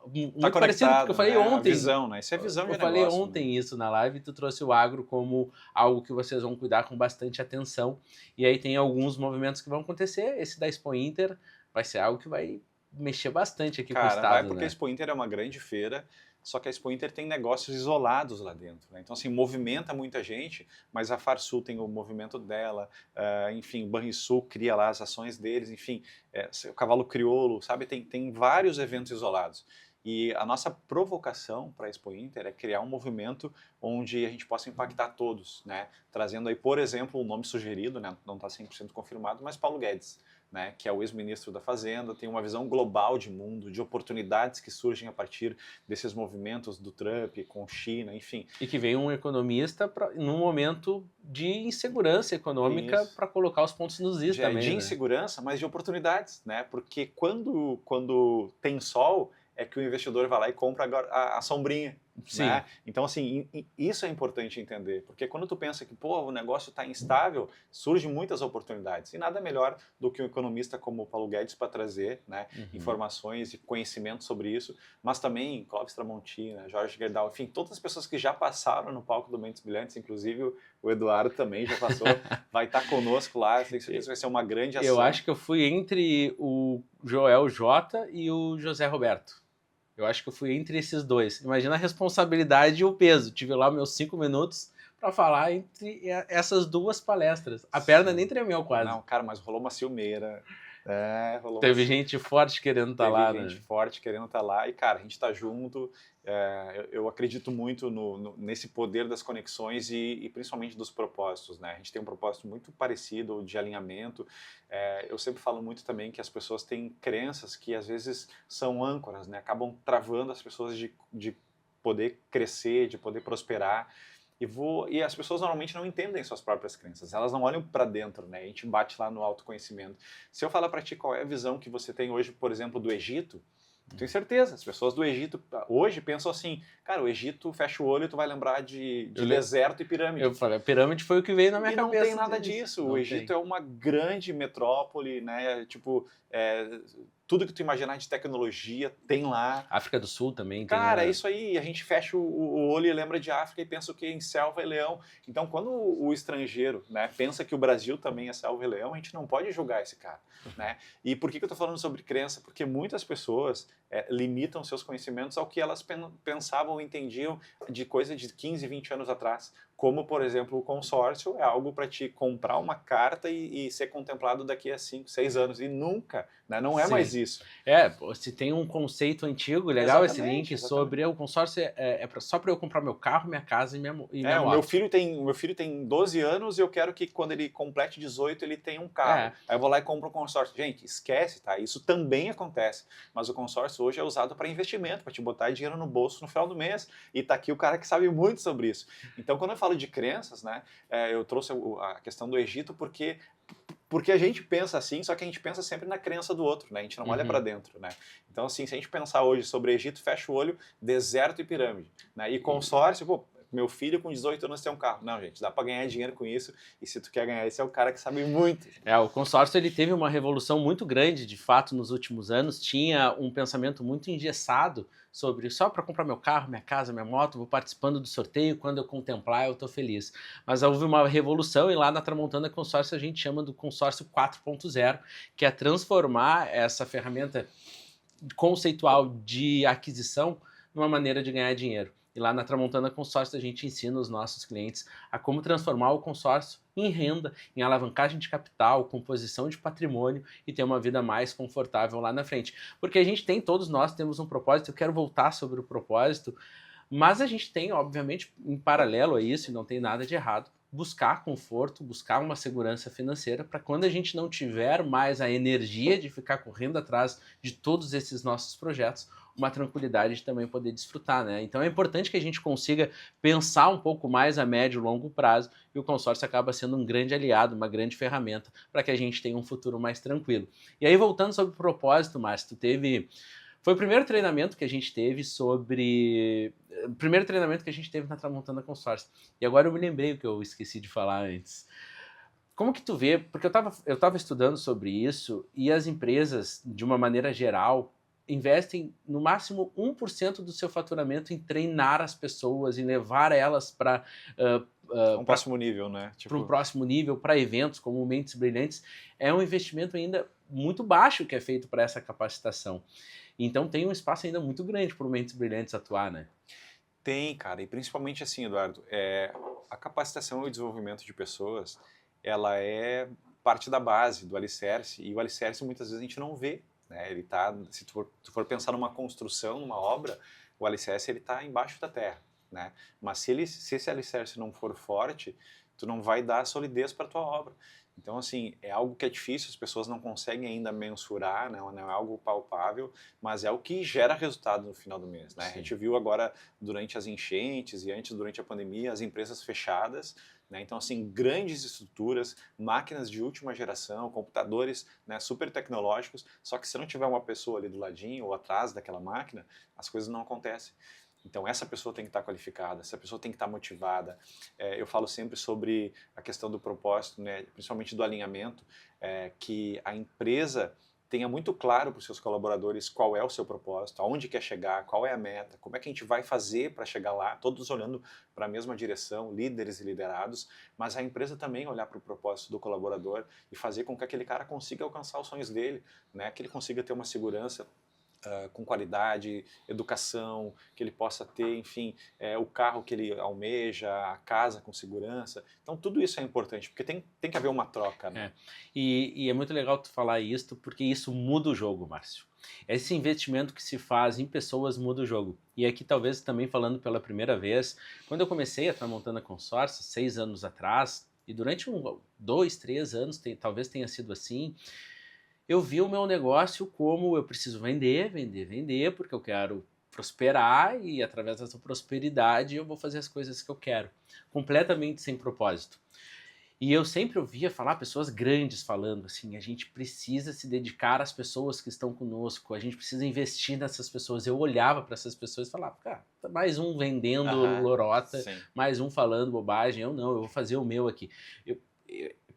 muito parecido com o que eu falei ontem. A visão, né? Isso é visão de negócio. Eu falei ontem isso na live e tu trouxe o agro como algo que vocês vão cuidar com bastante atenção. E aí tem alguns movimentos que vão acontecer. Esse da Expo Inter vai ser algo que vai mexer bastante aqui com o estado. Vai porque a Expo Inter é uma grande feira, só que a Expo Inter tem negócios isolados lá dentro, né? Então, assim, movimenta muita gente, mas a Farsul tem o movimento dela, enfim, o Banrisul cria lá as ações deles, enfim, o Cavalo Crioulo, sabe? Tem vários eventos isolados. E a nossa provocação para a Expo Inter é criar um movimento onde a gente possa impactar todos, né? Trazendo aí, por exemplo, o nome sugerido, né? Não está 100% confirmado, mas Paulo Guedes, né, que é o ex-ministro da Fazenda, tem uma visão global de mundo, de oportunidades que surgem a partir desses movimentos do Trump com China, enfim. E que vem um economista num momento de insegurança econômica para colocar os pontos nos is também. De insegurança, mas de oportunidades, né? Porque quando tem sol, é que o investidor vai lá e compra a sombrinha. Sim. né? Então, assim, isso é importante entender, porque quando tu pensa que, pô, o negócio está instável, surgem muitas oportunidades. E nada melhor do que um economista como o Paulo Guedes para trazer, né, Uhum. informações e conhecimento sobre isso, mas também Clóvis Tramontina, Jorge Gerdau, enfim, todas as pessoas que já passaram no palco do Mentes Brilhantes, inclusive o Eduardo também já passou, vai estar conosco lá, tenho certeza que vai ser uma grande Eu ação. acho que eu fui entre o Joel J e o José Roberto. Eu acho que eu fui entre esses dois. Imagina a responsabilidade e o peso. Tive lá meus 5 minutos para falar entre essas duas palestras. A perna nem Sim. tremeu quase. Não, cara, mas rolou uma ciumeira, rolou uma Teve gente forte querendo estar teve lá, gente né? forte querendo estar lá e, cara, a gente está junto. Eu acredito muito nesse poder das conexões e principalmente dos propósitos, né? A gente tem um propósito muito parecido de alinhamento. Eu sempre falo muito também que as pessoas têm crenças que às vezes são âncoras, né? Acabam travando as pessoas de poder crescer, de poder prosperar. E as pessoas normalmente não entendem suas próprias crenças, elas não olham para dentro, né? A gente bate lá no autoconhecimento. Se eu falar para ti qual é a visão que você tem hoje, por exemplo, do Egito, tenho certeza, as pessoas do Egito hoje pensam assim, cara, o Egito, fecha o olho e tu vai lembrar de Eu, le- deserto e pirâmide. eu falei, a pirâmide foi o que veio na minha E não tem cabeça nada deles. disso. O Não Egito tem. é uma grande metrópole, né? Tipo, tudo que tu imaginar de tecnologia tem lá. África do Sul também tem Cara, é a. isso aí. A gente fecha o olho e lembra de África e pensa o que em selva e leão. Então, quando o estrangeiro, né, pensa que o Brasil também é selva e leão, a gente não pode julgar esse cara, né? E por que eu estou falando sobre crença? Porque muitas pessoas limitam seus conhecimentos ao que elas pensavam e entendiam de coisa de 15, 20 anos atrás. Como, por exemplo, o consórcio é algo para te comprar uma carta e ser contemplado daqui a 5, 6 anos. E nunca, né? Não é mais Sim. isso. Se tem um conceito antigo, legal esse Exatamente, link exatamente. sobre o consórcio só para eu comprar meu carro, minha casa e minha O meu moto. filho tem 12 anos e eu quero que quando ele complete 18 ele tenha um carro. É, Aí eu vou lá e compro um consórcio. Gente, esquece, tá? Isso também acontece. Mas o consórcio hoje é usado para investimento, para te botar dinheiro no bolso no final do mês. E tá aqui o cara que sabe muito sobre isso. Então, quando eu falo de crenças, né, eu trouxe a questão do Egito porque a gente pensa assim, só que a gente pensa sempre na crença do outro, né? A gente não olha para uhum. dentro, né? Então, assim, se a gente pensar hoje sobre Egito, fecha o olho, deserto e pirâmide, né? E consórcio, pô, meu filho com 18 anos tem um carro. Não, gente, dá para ganhar dinheiro com isso. E se tu quer ganhar, esse é o cara que sabe muito. O consórcio ele teve uma revolução muito grande, de fato, nos últimos anos. Tinha um pensamento muito engessado sobre só para comprar meu carro, minha casa, minha moto, vou participando do sorteio, quando eu contemplar eu estou feliz. Mas houve uma revolução e lá na Tramontana Consórcio a gente chama do consórcio 4.0, que é transformar essa ferramenta conceitual de aquisição numa maneira de ganhar dinheiro. E lá na Tramontana Consórcio a gente ensina os nossos clientes a como transformar o consórcio em renda, em alavancagem de capital, composição de patrimônio e ter uma vida mais confortável lá na frente. Porque a gente tem, todos nós temos um propósito, eu quero voltar sobre o propósito, mas a gente tem, obviamente, em paralelo a isso, e não tem nada de errado, buscar conforto, buscar uma segurança financeira para quando a gente não tiver mais a energia de ficar correndo atrás de todos esses nossos projetos, uma tranquilidade de também poder desfrutar, né? Então é importante que a gente consiga pensar um pouco mais a médio e longo prazo e o consórcio acaba sendo um grande aliado, uma grande ferramenta para que a gente tenha um futuro mais tranquilo. E aí, voltando sobre o propósito, Márcio, tu teve foi o primeiro treinamento que a gente teve sobre. O primeiro treinamento que a gente teve na Tramontana Consórcio. E agora eu me lembrei o que eu esqueci de falar antes. Como que tu vê? Porque eu tava estudando sobre isso e as empresas, de uma maneira geral, investem no máximo 1% do seu faturamento em treinar as pessoas, em levar elas para Um próximo nível, né? um Tipo, próximo nível, para eventos como Mentes Brilhantes. É um investimento ainda muito baixo que é feito para essa capacitação. Então tem um espaço ainda muito grande para o Mentes Brilhantes atuar, né? tem, cara. E principalmente assim, Eduardo, a capacitação e o desenvolvimento de pessoas, ela é parte da base, do alicerce. E o alicerce muitas vezes a gente não vê, né? Ele tá, se tu for pensar numa construção, numa obra, o alicerce ele tá embaixo da terra, né? Mas se esse alicerce não for forte, tu não vai dar solidez para tua obra. Então, assim, é algo que é difícil, as pessoas não conseguem ainda mensurar, né? Não é algo palpável, mas é o que gera resultado no final do mês, né? A Sim. gente viu agora, durante as enchentes e antes, durante a pandemia, as empresas fechadas, né? Então, assim, grandes estruturas, máquinas de última geração, computadores, né, super tecnológicos, só que se não tiver uma pessoa ali do ladinho ou atrás daquela máquina, as coisas não acontecem. Então, essa pessoa tem que estar qualificada, essa pessoa tem que estar motivada. Eu falo sempre sobre a questão do propósito, né, principalmente do alinhamento, que a empresa tenha muito claro para os seus colaboradores qual é o seu propósito, aonde quer chegar, qual é a meta, como é que a gente vai fazer para chegar lá, todos olhando para a mesma direção, líderes e liderados, mas a empresa também olhar para o propósito do colaborador e fazer com que aquele cara consiga alcançar os sonhos dele, né, que ele consiga ter uma segurança com qualidade, educação, que ele possa ter, enfim, o carro que ele almeja, a casa com segurança. Então, tudo isso é importante, porque tem que haver uma troca, né? E é muito legal tu falar isso, porque isso muda o jogo, Márcio. Esse investimento que se faz em pessoas muda o jogo. E aqui, talvez, também falando pela primeira vez, quando eu comecei a Tramontana Consórcio, 6 anos atrás, e durante 2, 3 anos, talvez tenha sido assim, eu vi o meu negócio como eu preciso vender, porque eu quero prosperar e através dessa prosperidade eu vou fazer as coisas que eu quero, completamente sem propósito. E eu sempre ouvia falar, pessoas grandes falando assim, a gente precisa se dedicar às pessoas que estão conosco, a gente precisa investir nessas pessoas. Eu olhava para essas pessoas e falava, cara, mais um vendendo lorota, sim. mais um falando bobagem, eu não, eu vou fazer o meu aqui.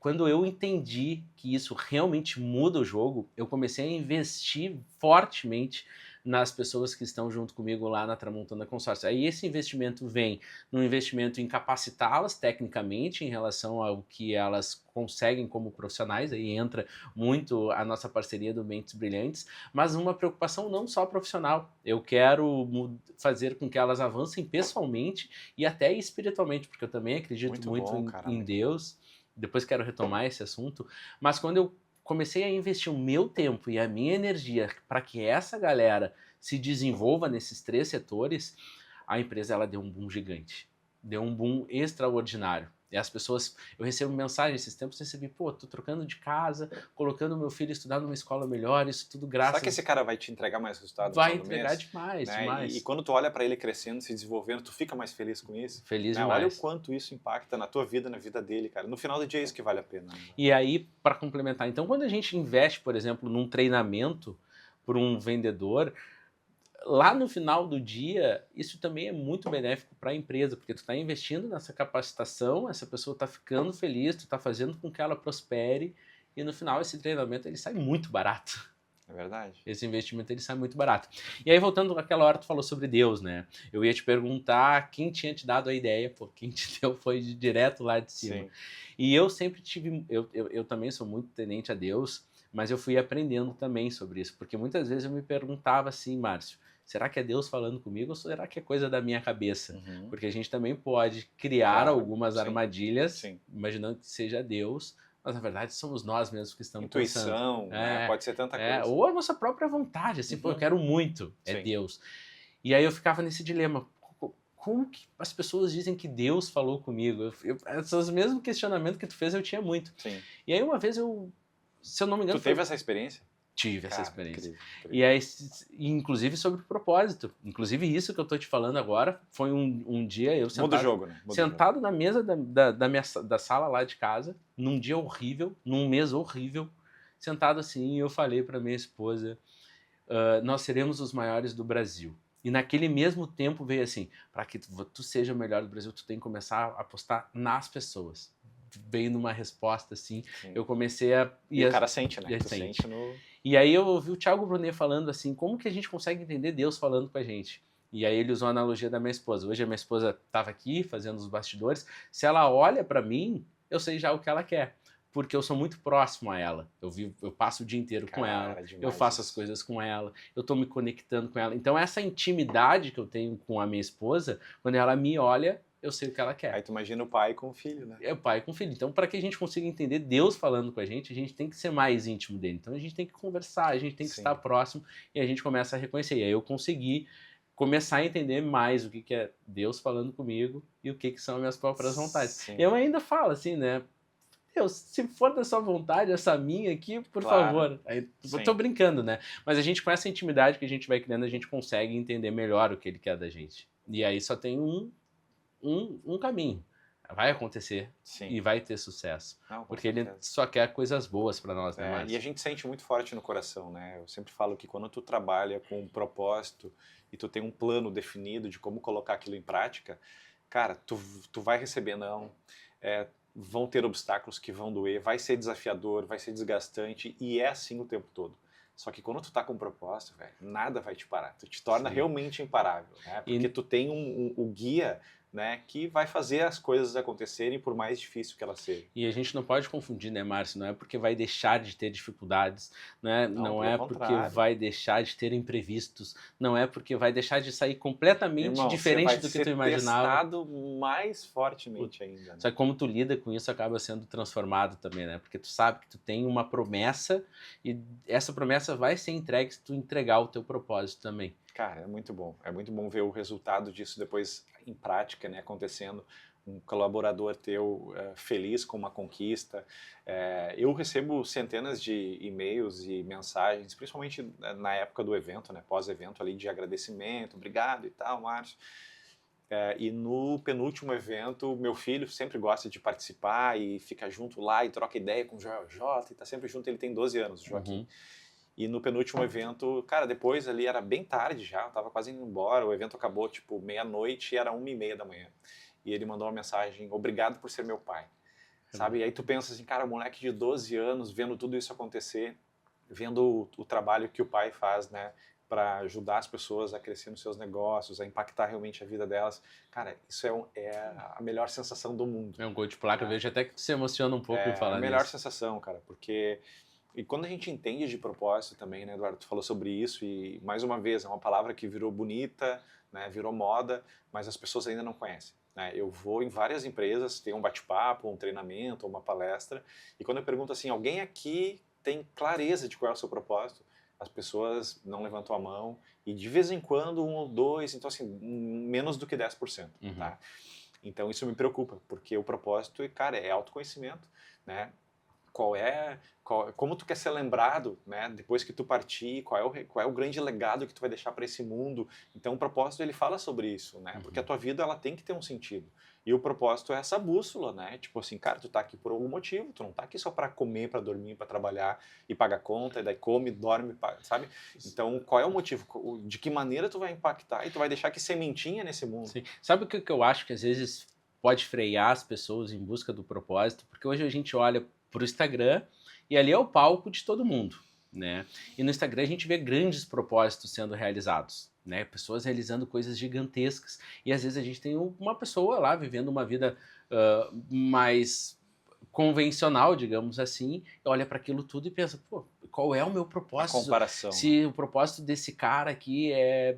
Quando eu entendi que isso realmente muda o jogo, eu comecei a investir fortemente nas pessoas que estão junto comigo lá na Tramontana Consórcio. Aí esse investimento vem num investimento em capacitá-las tecnicamente em relação ao que elas conseguem como profissionais, aí entra muito a nossa parceria do Mentes Brilhantes, mas uma preocupação não só profissional. Eu quero fazer com que elas avancem pessoalmente e até espiritualmente, porque eu também acredito muito em Deus. Depois quero retomar esse assunto, mas quando eu comecei a investir o meu tempo e a minha energia para que essa galera se desenvolva nesses 3 setores, a empresa ela deu um boom gigante, deu um boom extraordinário. E as pessoas, eu recebo mensagens esses tempos, recebi, pô, tô trocando de casa, colocando meu filho a estudar numa escola melhor, isso tudo graças... Será que esse cara vai te entregar mais resultado no Vai final do mês? entregar demais, né? demais. E quando tu olha para ele crescendo, se desenvolvendo, tu fica mais feliz com isso? Feliz né? demais. Olha o quanto isso impacta na tua vida, na vida dele, cara. No final do dia é isso que vale a pena. Né? E aí, para complementar, então quando a gente investe, por exemplo, num treinamento para um vendedor, lá no final do dia, isso também é muito benéfico para a empresa, porque tu está investindo nessa capacitação, essa pessoa está ficando feliz, tu está fazendo com que ela prospere, e no final esse treinamento ele sai muito barato. É verdade. Esse investimento ele sai muito barato. E aí, voltando àquela hora, tu falou sobre Deus, né? Eu ia te perguntar quem tinha te dado a ideia, pô, quem te deu foi direto lá de cima. Sim. E eu sempre tive, eu também sou muito tenente a Deus, mas eu fui aprendendo também sobre isso, porque muitas vezes eu me perguntava assim, Márcio, será que é Deus falando comigo ou será que é coisa da minha cabeça? Porque a gente também pode criar algumas armadilhas, imaginando que seja Deus, mas na verdade somos nós mesmos que estamos Intuição, pensando. né? Pode ser tanta coisa. Ou a nossa própria vontade, assim, pô, eu quero muito, é Deus. E aí eu ficava nesse dilema, como que as pessoas dizem que Deus falou comigo? Esses mesmos questionamentos que tu fez eu tinha muito. Sim. E aí uma vez se eu não me engano... Tu teve essa experiência? Tive essa experiência. Incrível. E aí, inclusive sobre o propósito. Inclusive isso que eu tô te falando agora, foi um dia eu sentado... Muda o jogo, né? Sentado na mesa da sala lá de casa, num dia horrível, num mês horrível, sentado assim, e eu falei para minha esposa, nós seremos os maiores do Brasil. E naquele mesmo tempo veio assim, para que tu seja o melhor do Brasil, tu tem que começar a apostar nas pessoas. Veio numa resposta assim, eu comecei a... E o cara sente, né? Tu sente no... E aí eu ouvi o Thiago Brunet falando assim, como que a gente consegue entender Deus falando com a gente? E aí ele usou a analogia da minha esposa. Hoje a minha esposa estava aqui fazendo os bastidores, se ela olha para mim, eu sei já o que ela quer. Porque eu sou muito próximo a ela. Eu passo o dia inteiro com ela, eu faço as coisas com ela, eu estou me conectando com ela. Então essa intimidade que eu tenho com a minha esposa, quando ela me olha, eu sei o que ela quer. Aí tu imagina o pai com o filho, né? É o pai com o filho. Então, para que a gente consiga entender Deus falando com a gente tem que ser mais íntimo dele. Então, a gente tem que conversar, a gente tem que estar próximo e a gente começa a reconhecer. E aí eu consegui começar a entender mais o que é Deus falando comigo e o que são as minhas próprias vontades. Sim. Eu ainda falo assim, né? Deus, se for da sua vontade, essa minha aqui, por favor. Aí, eu tô brincando, né? Mas a gente, com essa intimidade que a gente vai criando, a gente consegue entender melhor o que ele quer da gente. E aí só tem um caminho. vai acontecer Sim. e vai ter sucesso. Não, com Porque ele certeza. só quer coisas boas para nós, né, E a Márcio? gente sente muito forte no coração, né? Eu sempre falo que quando tu trabalha com um propósito e tu tem um plano definido de como colocar aquilo em prática, cara, tu vai receber não, vão ter obstáculos que vão doer, vai ser desafiador, vai ser desgastante e é assim o tempo todo. Só que quando tu tá com um propósito, velho, nada vai te parar. Tu te torna Sim. realmente imparável, né? Porque tu tem o guia, né, que vai fazer as coisas acontecerem por mais difícil que elas sejam. E a gente não pode confundir, né, Márcio? Não é porque vai deixar de ter dificuldades, Não, não pelo é porque contrário. vai deixar de ter imprevistos, não é porque vai deixar de sair completamente Irmão, você diferente vai do que tu ser imaginava. testado mais fortemente ainda, né? Só que como tu lida com isso acaba sendo transformado também, né? Porque tu sabe que tu tem uma promessa e essa promessa vai ser entregue se tu entregar o teu propósito também. Cara, é muito bom. É muito bom ver o resultado disso depois em prática, né, acontecendo. Um colaborador teu feliz com uma conquista. Eu recebo centenas de e-mails e mensagens, principalmente na época do evento, né, pós-evento ali de agradecimento, obrigado e tal, Márcio. E no penúltimo evento, meu filho sempre gosta de participar e fica junto lá e troca ideia com o Joel J, e tá sempre junto, ele tem 12 anos, o Joaquim. Uhum. E no penúltimo evento, cara, depois ali era bem tarde já, eu tava quase indo embora, o evento acabou tipo meia-noite e era 1h30 da manhã. E ele mandou uma mensagem, obrigado por ser meu pai, sabe? E aí tu pensa assim, cara, um moleque de 12 anos vendo tudo isso acontecer, vendo o trabalho que o pai faz, né, para ajudar as pessoas a crescer nos seus negócios, a impactar realmente a vida delas. Cara, isso é a melhor sensação do mundo. É um gol de placa, eu vejo até que tu se emociona um pouco em É a falar melhor nisso. sensação, cara, porque e quando a gente entende de propósito também, né, Eduardo, tu falou sobre isso e mais uma vez é uma palavra que virou bonita, né, virou moda, mas as pessoas ainda não conhecem. Né? Eu vou em várias empresas, tem um bate-papo, um treinamento, uma palestra, e quando eu pergunto assim, alguém aqui tem clareza de qual é o seu propósito? As pessoas não levantam a mão e de vez em quando um ou dois, então assim, menos do que 10%, Uhum. tá? Então isso me preocupa, porque o propósito, cara, é autoconhecimento, né? Como tu quer ser lembrado, né? Depois que tu partir, qual é o grande legado que tu vai deixar para esse mundo? Então o propósito ele fala sobre isso, né? Porque a tua vida ela tem que ter um sentido. E o propósito é essa bússola, né? Tipo assim, cara, tu tá aqui por algum motivo, tu não tá aqui só para comer, para dormir, para trabalhar e pagar conta, e daí come, dorme, sabe? Então, qual é o motivo? De que maneira tu vai impactar e tu vai deixar que sementinha nesse mundo? Sim. Sabe o que eu acho que às vezes pode frear as pessoas em busca do propósito? Porque hoje a gente olha para o Instagram e ali é o palco de todo mundo, né? E no Instagram a gente vê grandes propósitos sendo realizados, né? Pessoas realizando coisas gigantescas e às vezes a gente tem uma pessoa lá vivendo uma vida mais convencional, digamos assim, olha para aquilo tudo e pensa, pô, qual é o meu A propósito? comparação, né? Se o propósito desse cara aqui é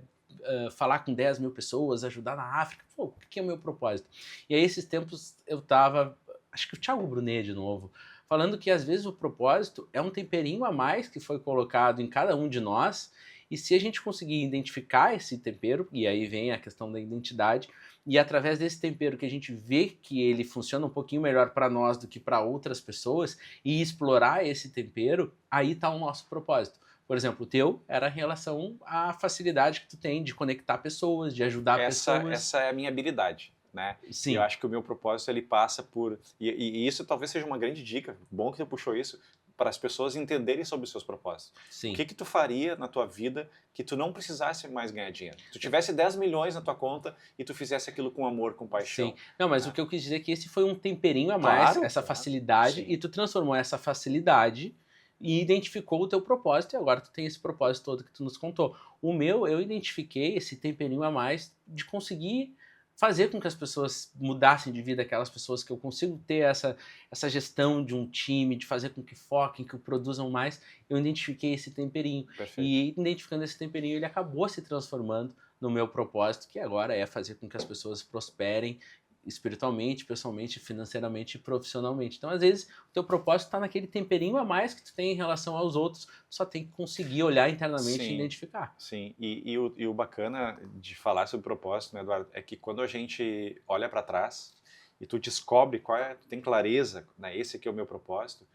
falar com 10 mil pessoas, ajudar na África, pô, o que é o meu propósito? E aí esses tempos eu tava, acho que o Thiago Brunet de novo, falando que às vezes o propósito é um temperinho a mais que foi colocado em cada um de nós, e se a gente conseguir identificar esse tempero, e aí vem a questão da identidade, e através desse tempero que a gente vê que ele funciona um pouquinho melhor para nós do que para outras pessoas, e explorar esse tempero, aí está o nosso propósito. Por exemplo, o teu era em relação à facilidade que tu tem de conectar pessoas, de ajudar pessoas. Essa é a minha habilidade, né? E eu Sim, acho que o meu propósito ele passa por e isso talvez seja uma grande dica. Bom que tu puxou isso para as pessoas entenderem sobre os seus propósitos. O sim. que tu faria na tua vida que tu não precisasse mais ganhar dinheiro? Tu tivesse 10 milhões na tua conta e tu fizesse aquilo com amor, com paixão. Sim. Não, mas Né? o que eu quis dizer é que esse foi um temperinho a mais, Claro, essa claro. facilidade, Sim. e tu transformou essa facilidade e identificou o teu propósito, e agora tu tem esse propósito todo que tu nos contou. O meu, eu identifiquei esse temperinho a mais de conseguir fazer com que as pessoas mudassem de vida, aquelas pessoas que eu consigo ter essa gestão de um time, de fazer com que foquem, que produzam mais, eu identifiquei esse temperinho. Perfeito. E identificando esse temperinho, ele acabou se transformando no meu propósito, que agora é fazer com que as pessoas prosperem espiritualmente, pessoalmente, financeiramente e profissionalmente. Então, às vezes, o teu propósito está naquele temperinho a mais que tu tem em relação aos outros, tu só tem que conseguir olhar internamente e identificar. Sim, e o bacana de falar sobre propósito, né, Eduardo, é que quando a gente olha para trás e tu descobre tu tem clareza, né, esse aqui é o meu propósito,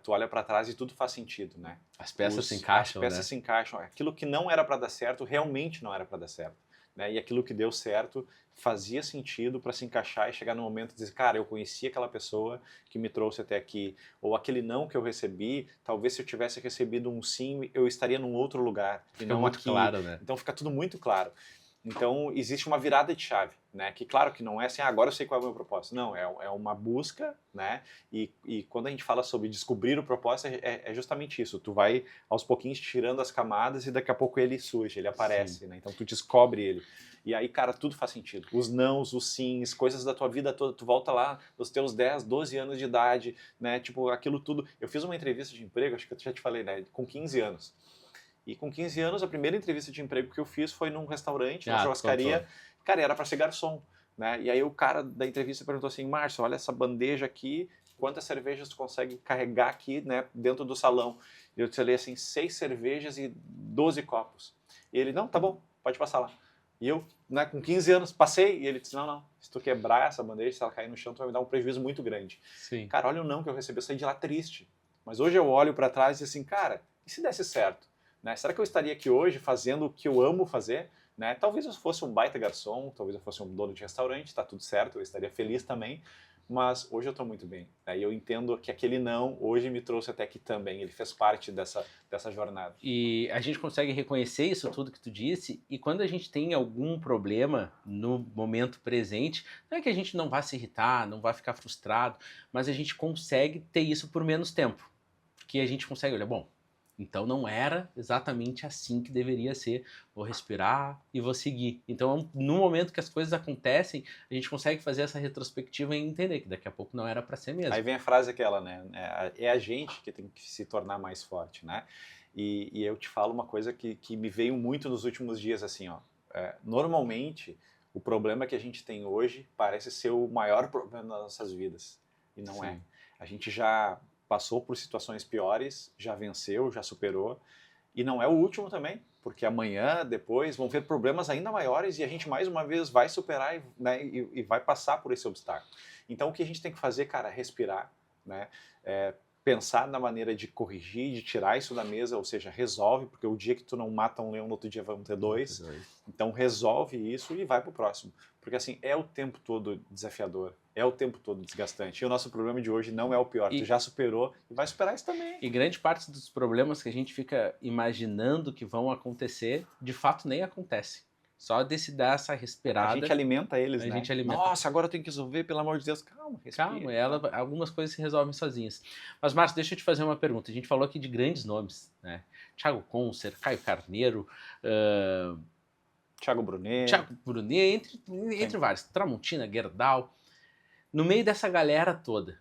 tu olha para trás e tudo faz sentido, né? As peças se As encaixam, peças né? se encaixam. Aquilo que não era para dar certo, realmente não era para dar certo. né? E aquilo que deu certo fazia sentido para se encaixar e chegar no momento de dizer, cara, eu conheci aquela pessoa que me trouxe até aqui, ou aquele não que eu recebi, talvez se eu tivesse recebido um sim, eu estaria num outro lugar e Fica não muito aqui. claro, né? Então fica tudo muito claro. Então existe uma virada de chave, né? Que claro que não é assim, agora eu sei qual é o meu propósito. Não, é uma busca, né? E quando a gente fala sobre descobrir o propósito, é justamente isso. Tu vai aos pouquinhos tirando as camadas e daqui a pouco ele surge, ele Sim. aparece, né? Então tu descobre ele. E aí, cara, tudo faz sentido. Os nãos, os sims, coisas da tua vida toda. Tu volta lá nos teus 10, 12 anos de idade, né? Tipo, aquilo tudo. Eu fiz uma entrevista de emprego, acho que eu já te falei, né? Com 15 anos. E com 15 anos, a primeira entrevista de emprego que eu fiz foi num restaurante, numa Ah, tu contou. churrascaria. Cara, era para ser garçom, né? E aí o cara da entrevista perguntou assim, Márcio, olha essa bandeja aqui, quantas cervejas tu consegue carregar aqui, né, dentro do salão? E eu falei assim, 6 cervejas e 12 copos. E ele, não, tá bom, pode passar lá. E eu, né, com 15 anos, passei, e ele disse, não, se tu quebrar essa bandeja, se ela cair no chão, tu vai me dar um prejuízo muito grande. Sim. Cara, olha o não que eu recebi, eu saí de lá triste. Mas hoje eu olho para trás e assim, cara, e se desse certo? Né? Será que eu estaria aqui hoje fazendo o que eu amo fazer? Né? Talvez eu fosse um baita garçom, talvez eu fosse um dono de restaurante, está tudo certo, eu estaria feliz também, mas hoje eu estou muito bem. Né? E eu entendo que aquele não hoje me trouxe até aqui também, ele fez parte dessa jornada. E a gente consegue reconhecer isso tudo que tu disse, e quando a gente tem algum problema no momento presente, não é que a gente não vá se irritar, não vá ficar frustrado, mas a gente consegue ter isso por menos tempo. Porque a gente consegue olhar, bom, então não era exatamente assim que deveria ser. Vou respirar e vou seguir. Então, no momento que as coisas acontecem, a gente consegue fazer essa retrospectiva e entender que daqui a pouco não era para ser Aí mesmo. vem a frase aquela, né? É a gente que tem que se tornar mais forte, né? E eu te falo uma coisa que me veio muito nos últimos dias, assim, ó. Normalmente, o problema que a gente tem hoje parece ser o maior problema das nossas vidas. E não é. Sim. A gente já passou por situações piores, já venceu, já superou. E não é o último também, porque amanhã, depois, vão vir problemas ainda maiores e a gente mais uma vez vai superar e vai passar por esse obstáculo. Então o que a gente tem que fazer, cara, é respirar, né? Pensar na maneira de corrigir, de tirar isso da mesa, ou seja, resolve, porque o dia que tu não mata um leão, no outro dia vão ter dois. Então resolve isso e vai pro próximo. Porque assim, é o tempo todo desafiador, é o tempo todo desgastante. E o nosso problema de hoje não é o pior, tu já superou e vai superar isso também. E grande parte dos problemas que a gente fica imaginando que vão acontecer, de fato nem acontece. Só de se dar essa respirada. A gente alimenta eles, a né? gente alimenta. Nossa, agora eu tenho que resolver, pelo amor de Deus. Calma, respira. Calma, algumas coisas se resolvem sozinhas. Mas, Márcio, deixa eu te fazer uma pergunta. A gente falou aqui de grandes nomes, né? Thiago Concer, Caio Carneiro, Thiago Brunet. Thiago Brunet, entre vários. Tramontina, Gerdau. No meio dessa galera toda,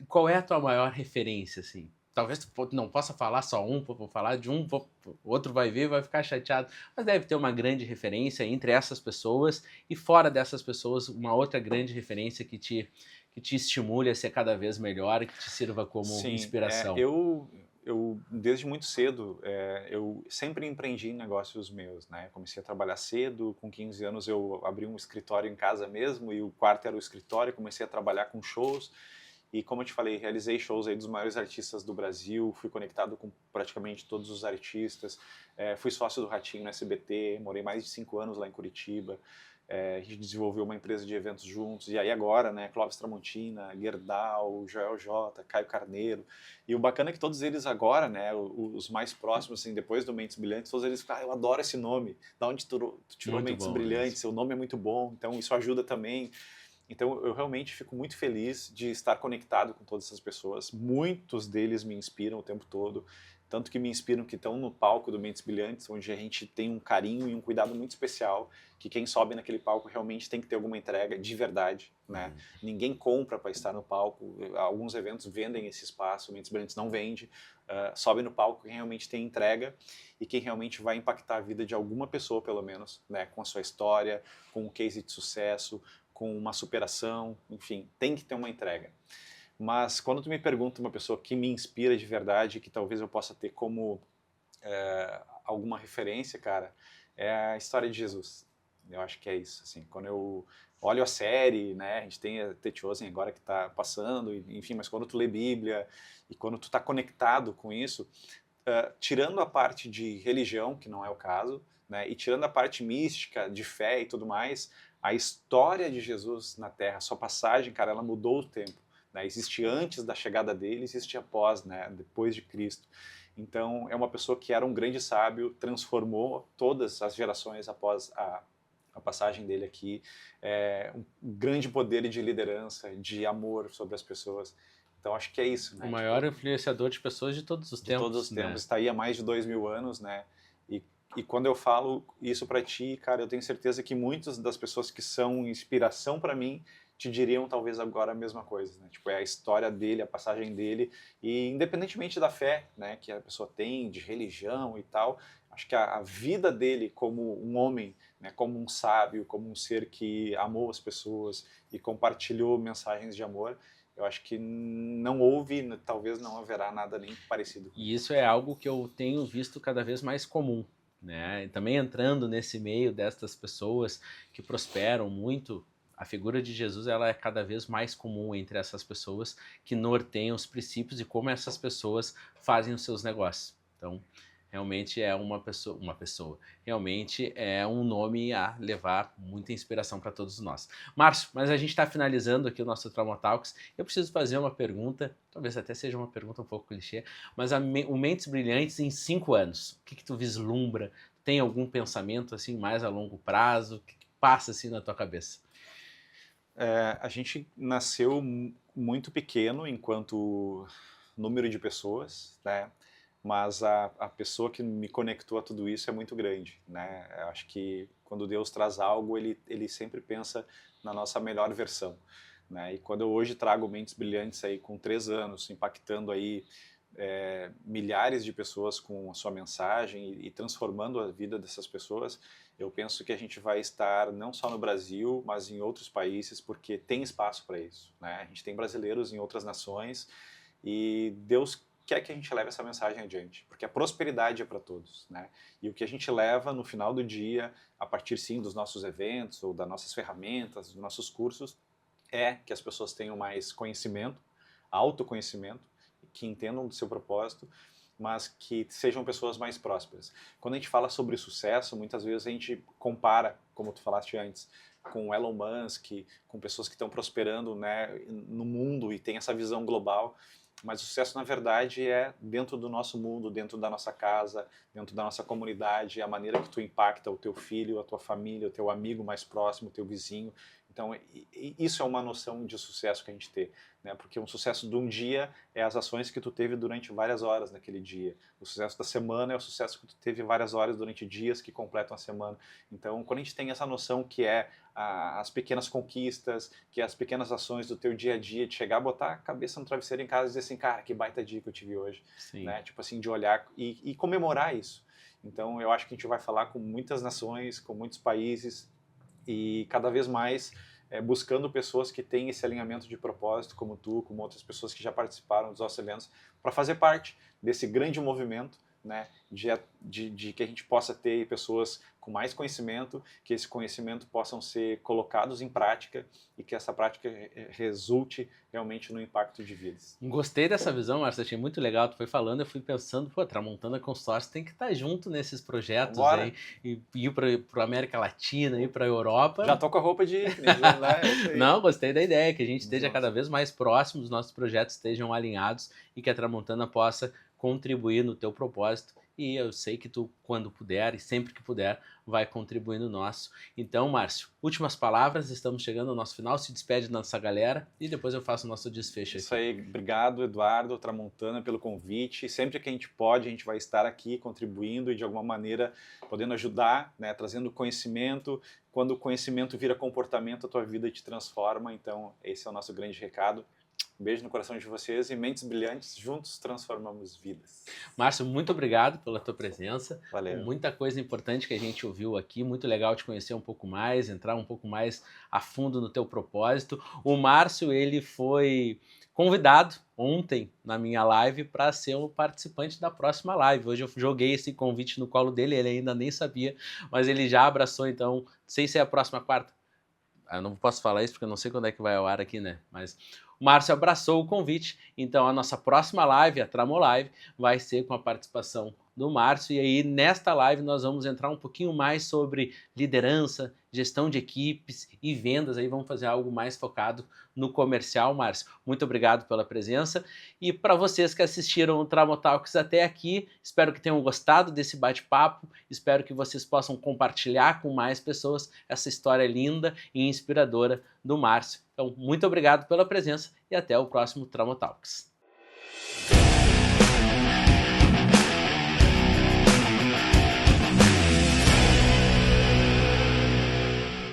qual é a tua maior referência, assim? Talvez tu não possa falar só um, vou falar de um, o outro vai ver e vai ficar chateado, mas deve ter uma grande referência entre essas pessoas e fora dessas pessoas, uma outra grande referência que te estimule a ser cada vez melhor e que te sirva como Sim, inspiração. eu desde muito cedo, eu sempre empreendi em negócios meus, né? Comecei a trabalhar cedo, com 15 anos eu abri um escritório em casa mesmo e o quarto era o escritório, comecei a trabalhar com shows. E como eu te falei, realizei shows aí dos maiores artistas do Brasil, fui conectado com praticamente todos os artistas, fui sócio do Ratinho no SBT, morei mais de 5 anos lá em Curitiba, a gente desenvolveu uma empresa de eventos juntos, e aí agora, né, Clóvis Tramontina, Gerdau, Joel J, Caio Carneiro, e o bacana é que todos eles agora, né, os mais próximos, assim, depois do Mentes Brilhantes, todos eles falam, eu adoro esse nome, da onde tu tirou Muito Mentes bom Brilhantes, isso. seu nome é muito bom, então isso ajuda também. Então eu realmente fico muito feliz de estar conectado com todas essas pessoas. Muitos deles me inspiram o tempo todo, tanto que me inspiram que estão no palco do Mentes Brilhantes, onde a gente tem um carinho e um cuidado muito especial, que quem sobe naquele palco realmente tem que ter alguma entrega de verdade, né? Ninguém compra para estar no palco. Alguns eventos vendem esse espaço, o Mentes Brilhantes não vende. Sobe no palco quem realmente tem entrega e quem realmente vai impactar a vida de alguma pessoa, pelo menos, né? Com a sua história, com um case de sucesso, com uma superação, enfim, tem que ter uma entrega. Mas quando tu me pergunta uma pessoa que me inspira de verdade, que talvez eu possa ter como alguma referência, cara, é a história de Jesus. Eu acho que é isso, assim, quando eu olho a série, né, a gente tem a The Chosen agora que está passando, enfim, mas quando tu lê Bíblia e quando tu está conectado com isso, tirando a parte de religião, que não é o caso, né? E tirando a parte mística, de fé e tudo mais, a história de Jesus na Terra, a sua passagem, cara, ela mudou o tempo. Né? Existe antes da chegada dele, existe após, né? Depois de Cristo. Então, é uma pessoa que era um grande sábio, transformou todas as gerações após a passagem dele aqui, um grande poder de liderança, de amor sobre as pessoas. Então acho que é isso, né? O maior influenciador de pessoas de todos os De tempos. todos os tempos, né? está aí há mais de 2000 anos, né? E quando eu falo isso para ti, cara, eu tenho certeza que muitas das pessoas que são inspiração para mim te diriam talvez agora a mesma coisa, né? Tipo, é a história dele, a passagem dele, e independentemente da fé, né, que a pessoa tem, de religião e tal, acho que a vida dele como um homem, né, como um sábio, como um ser que amou as pessoas e compartilhou mensagens de amor, eu acho que não houve, talvez não haverá nada nem parecido. E isso é algo que eu tenho visto cada vez mais comum, né? E também entrando nesse meio destas pessoas que prosperam muito, a figura de Jesus ela é cada vez mais comum entre essas pessoas que norteiam os princípios e como essas pessoas fazem os seus negócios. Então, realmente é uma pessoa, realmente é um nome a levar muita inspiração para todos nós. Márcio, mas a gente está finalizando aqui o nosso Trauma Talks. Eu preciso fazer uma pergunta, talvez até seja uma pergunta um pouco clichê, mas o Mentes Brilhantes em 5 anos, o que tu vislumbra? Tem algum pensamento assim mais a longo prazo? O que passa assim na tua cabeça? A gente nasceu muito pequeno enquanto número de pessoas, né? Mas a pessoa que me conectou a tudo isso é muito grande, né? Eu acho que quando Deus traz algo, ele sempre pensa na nossa melhor versão, né? E quando eu hoje trago Mentes Brilhantes aí com 3 anos, impactando aí milhares de pessoas com a sua mensagem e transformando a vida dessas pessoas, eu penso que a gente vai estar não só no Brasil, mas em outros países, porque tem espaço para isso, né? A gente tem brasileiros em outras nações e Deus quer que a gente leve essa mensagem adiante, porque a prosperidade é para todos, né? E o que a gente leva no final do dia, a partir sim dos nossos eventos ou das nossas ferramentas, dos nossos cursos, é que as pessoas tenham mais conhecimento, autoconhecimento, que entendam do seu propósito, mas que sejam pessoas mais prósperas. Quando a gente fala sobre sucesso, muitas vezes a gente compara, como tu falaste antes, com Elon Musk, com pessoas que estão prosperando, né, no mundo e tem essa visão global, mas o sucesso na verdade é dentro do nosso mundo, dentro da nossa casa, dentro da nossa comunidade, a maneira que tu impacta o teu filho, a tua família, o teu amigo mais próximo, o teu vizinho. Então isso é uma noção de sucesso que a gente tem, né? Porque um sucesso de um dia é as ações que tu teve durante várias horas naquele dia. O sucesso da semana é o sucesso que tu teve várias horas durante dias que completam a semana. Então, quando a gente tem essa noção que é as pequenas conquistas, que é as pequenas ações do teu dia a dia, de chegar, botar a cabeça no travesseiro em casa e dizer assim, cara, que baita dia que eu tive hoje. Sim. Né? Tipo assim, de olhar e comemorar isso. Então, eu acho que a gente vai falar com muitas nações, com muitos países e cada vez mais buscando pessoas que têm esse alinhamento de propósito, como tu, como outras pessoas que já participaram dos nossos eventos, para fazer parte desse grande movimento, né, de que a gente possa ter pessoas com mais conhecimento, que esse conhecimento possam ser colocados em prática e que essa prática resulte realmente no impacto de vidas. Gostei dessa visão, Márcio, achei muito legal, tu foi falando, eu fui pensando, pô, Tramontana Consórcio tem que estar junto nesses projetos aí, e ir para América Latina, ir para Europa. Já tô com a roupa de né? Não, gostei da ideia, que a gente esteja cada vez mais próximo, os nossos projetos estejam alinhados e que a Tramontana possa contribuir no teu propósito, e eu sei que tu, quando puder e sempre que puder, vai contribuir no nosso. Então, Márcio, últimas palavras, estamos chegando ao nosso final, se despede da nossa galera e depois eu faço o nosso desfecho aqui. Isso aí, obrigado Eduardo, Tramontana pelo convite, sempre que a gente pode, a gente vai estar aqui contribuindo e de alguma maneira podendo ajudar, né, trazendo conhecimento. Quando o conhecimento vira comportamento, a tua vida te transforma, então esse é o nosso grande recado. Um beijo no coração de vocês e Mentes Brilhantes, juntos transformamos vidas. Márcio, muito obrigado pela tua presença. Valeu. Muita coisa importante que a gente ouviu aqui, muito legal te conhecer um pouco mais, entrar um pouco mais a fundo no teu propósito. O Márcio, ele foi convidado ontem na minha live para ser um participante da próxima live. Hoje eu joguei esse convite no colo dele, ele ainda nem sabia, mas ele já abraçou, então, não sei se é a próxima quarta. Eu não posso falar isso porque eu não sei quando é que vai ao ar aqui, né? Mas o Márcio abraçou o convite, então a nossa próxima live, a Tramo Live, vai ser com a participação do do Márcio, e aí nesta live nós vamos entrar um pouquinho mais sobre liderança, gestão de equipes e vendas, aí vamos fazer algo mais focado no comercial. Márcio, muito obrigado pela presença, e para vocês que assistiram o Tramotalks até aqui, espero que tenham gostado desse bate-papo, espero que vocês possam compartilhar com mais pessoas essa história linda e inspiradora do Márcio. Então, muito obrigado pela presença e até o próximo Tramotalks.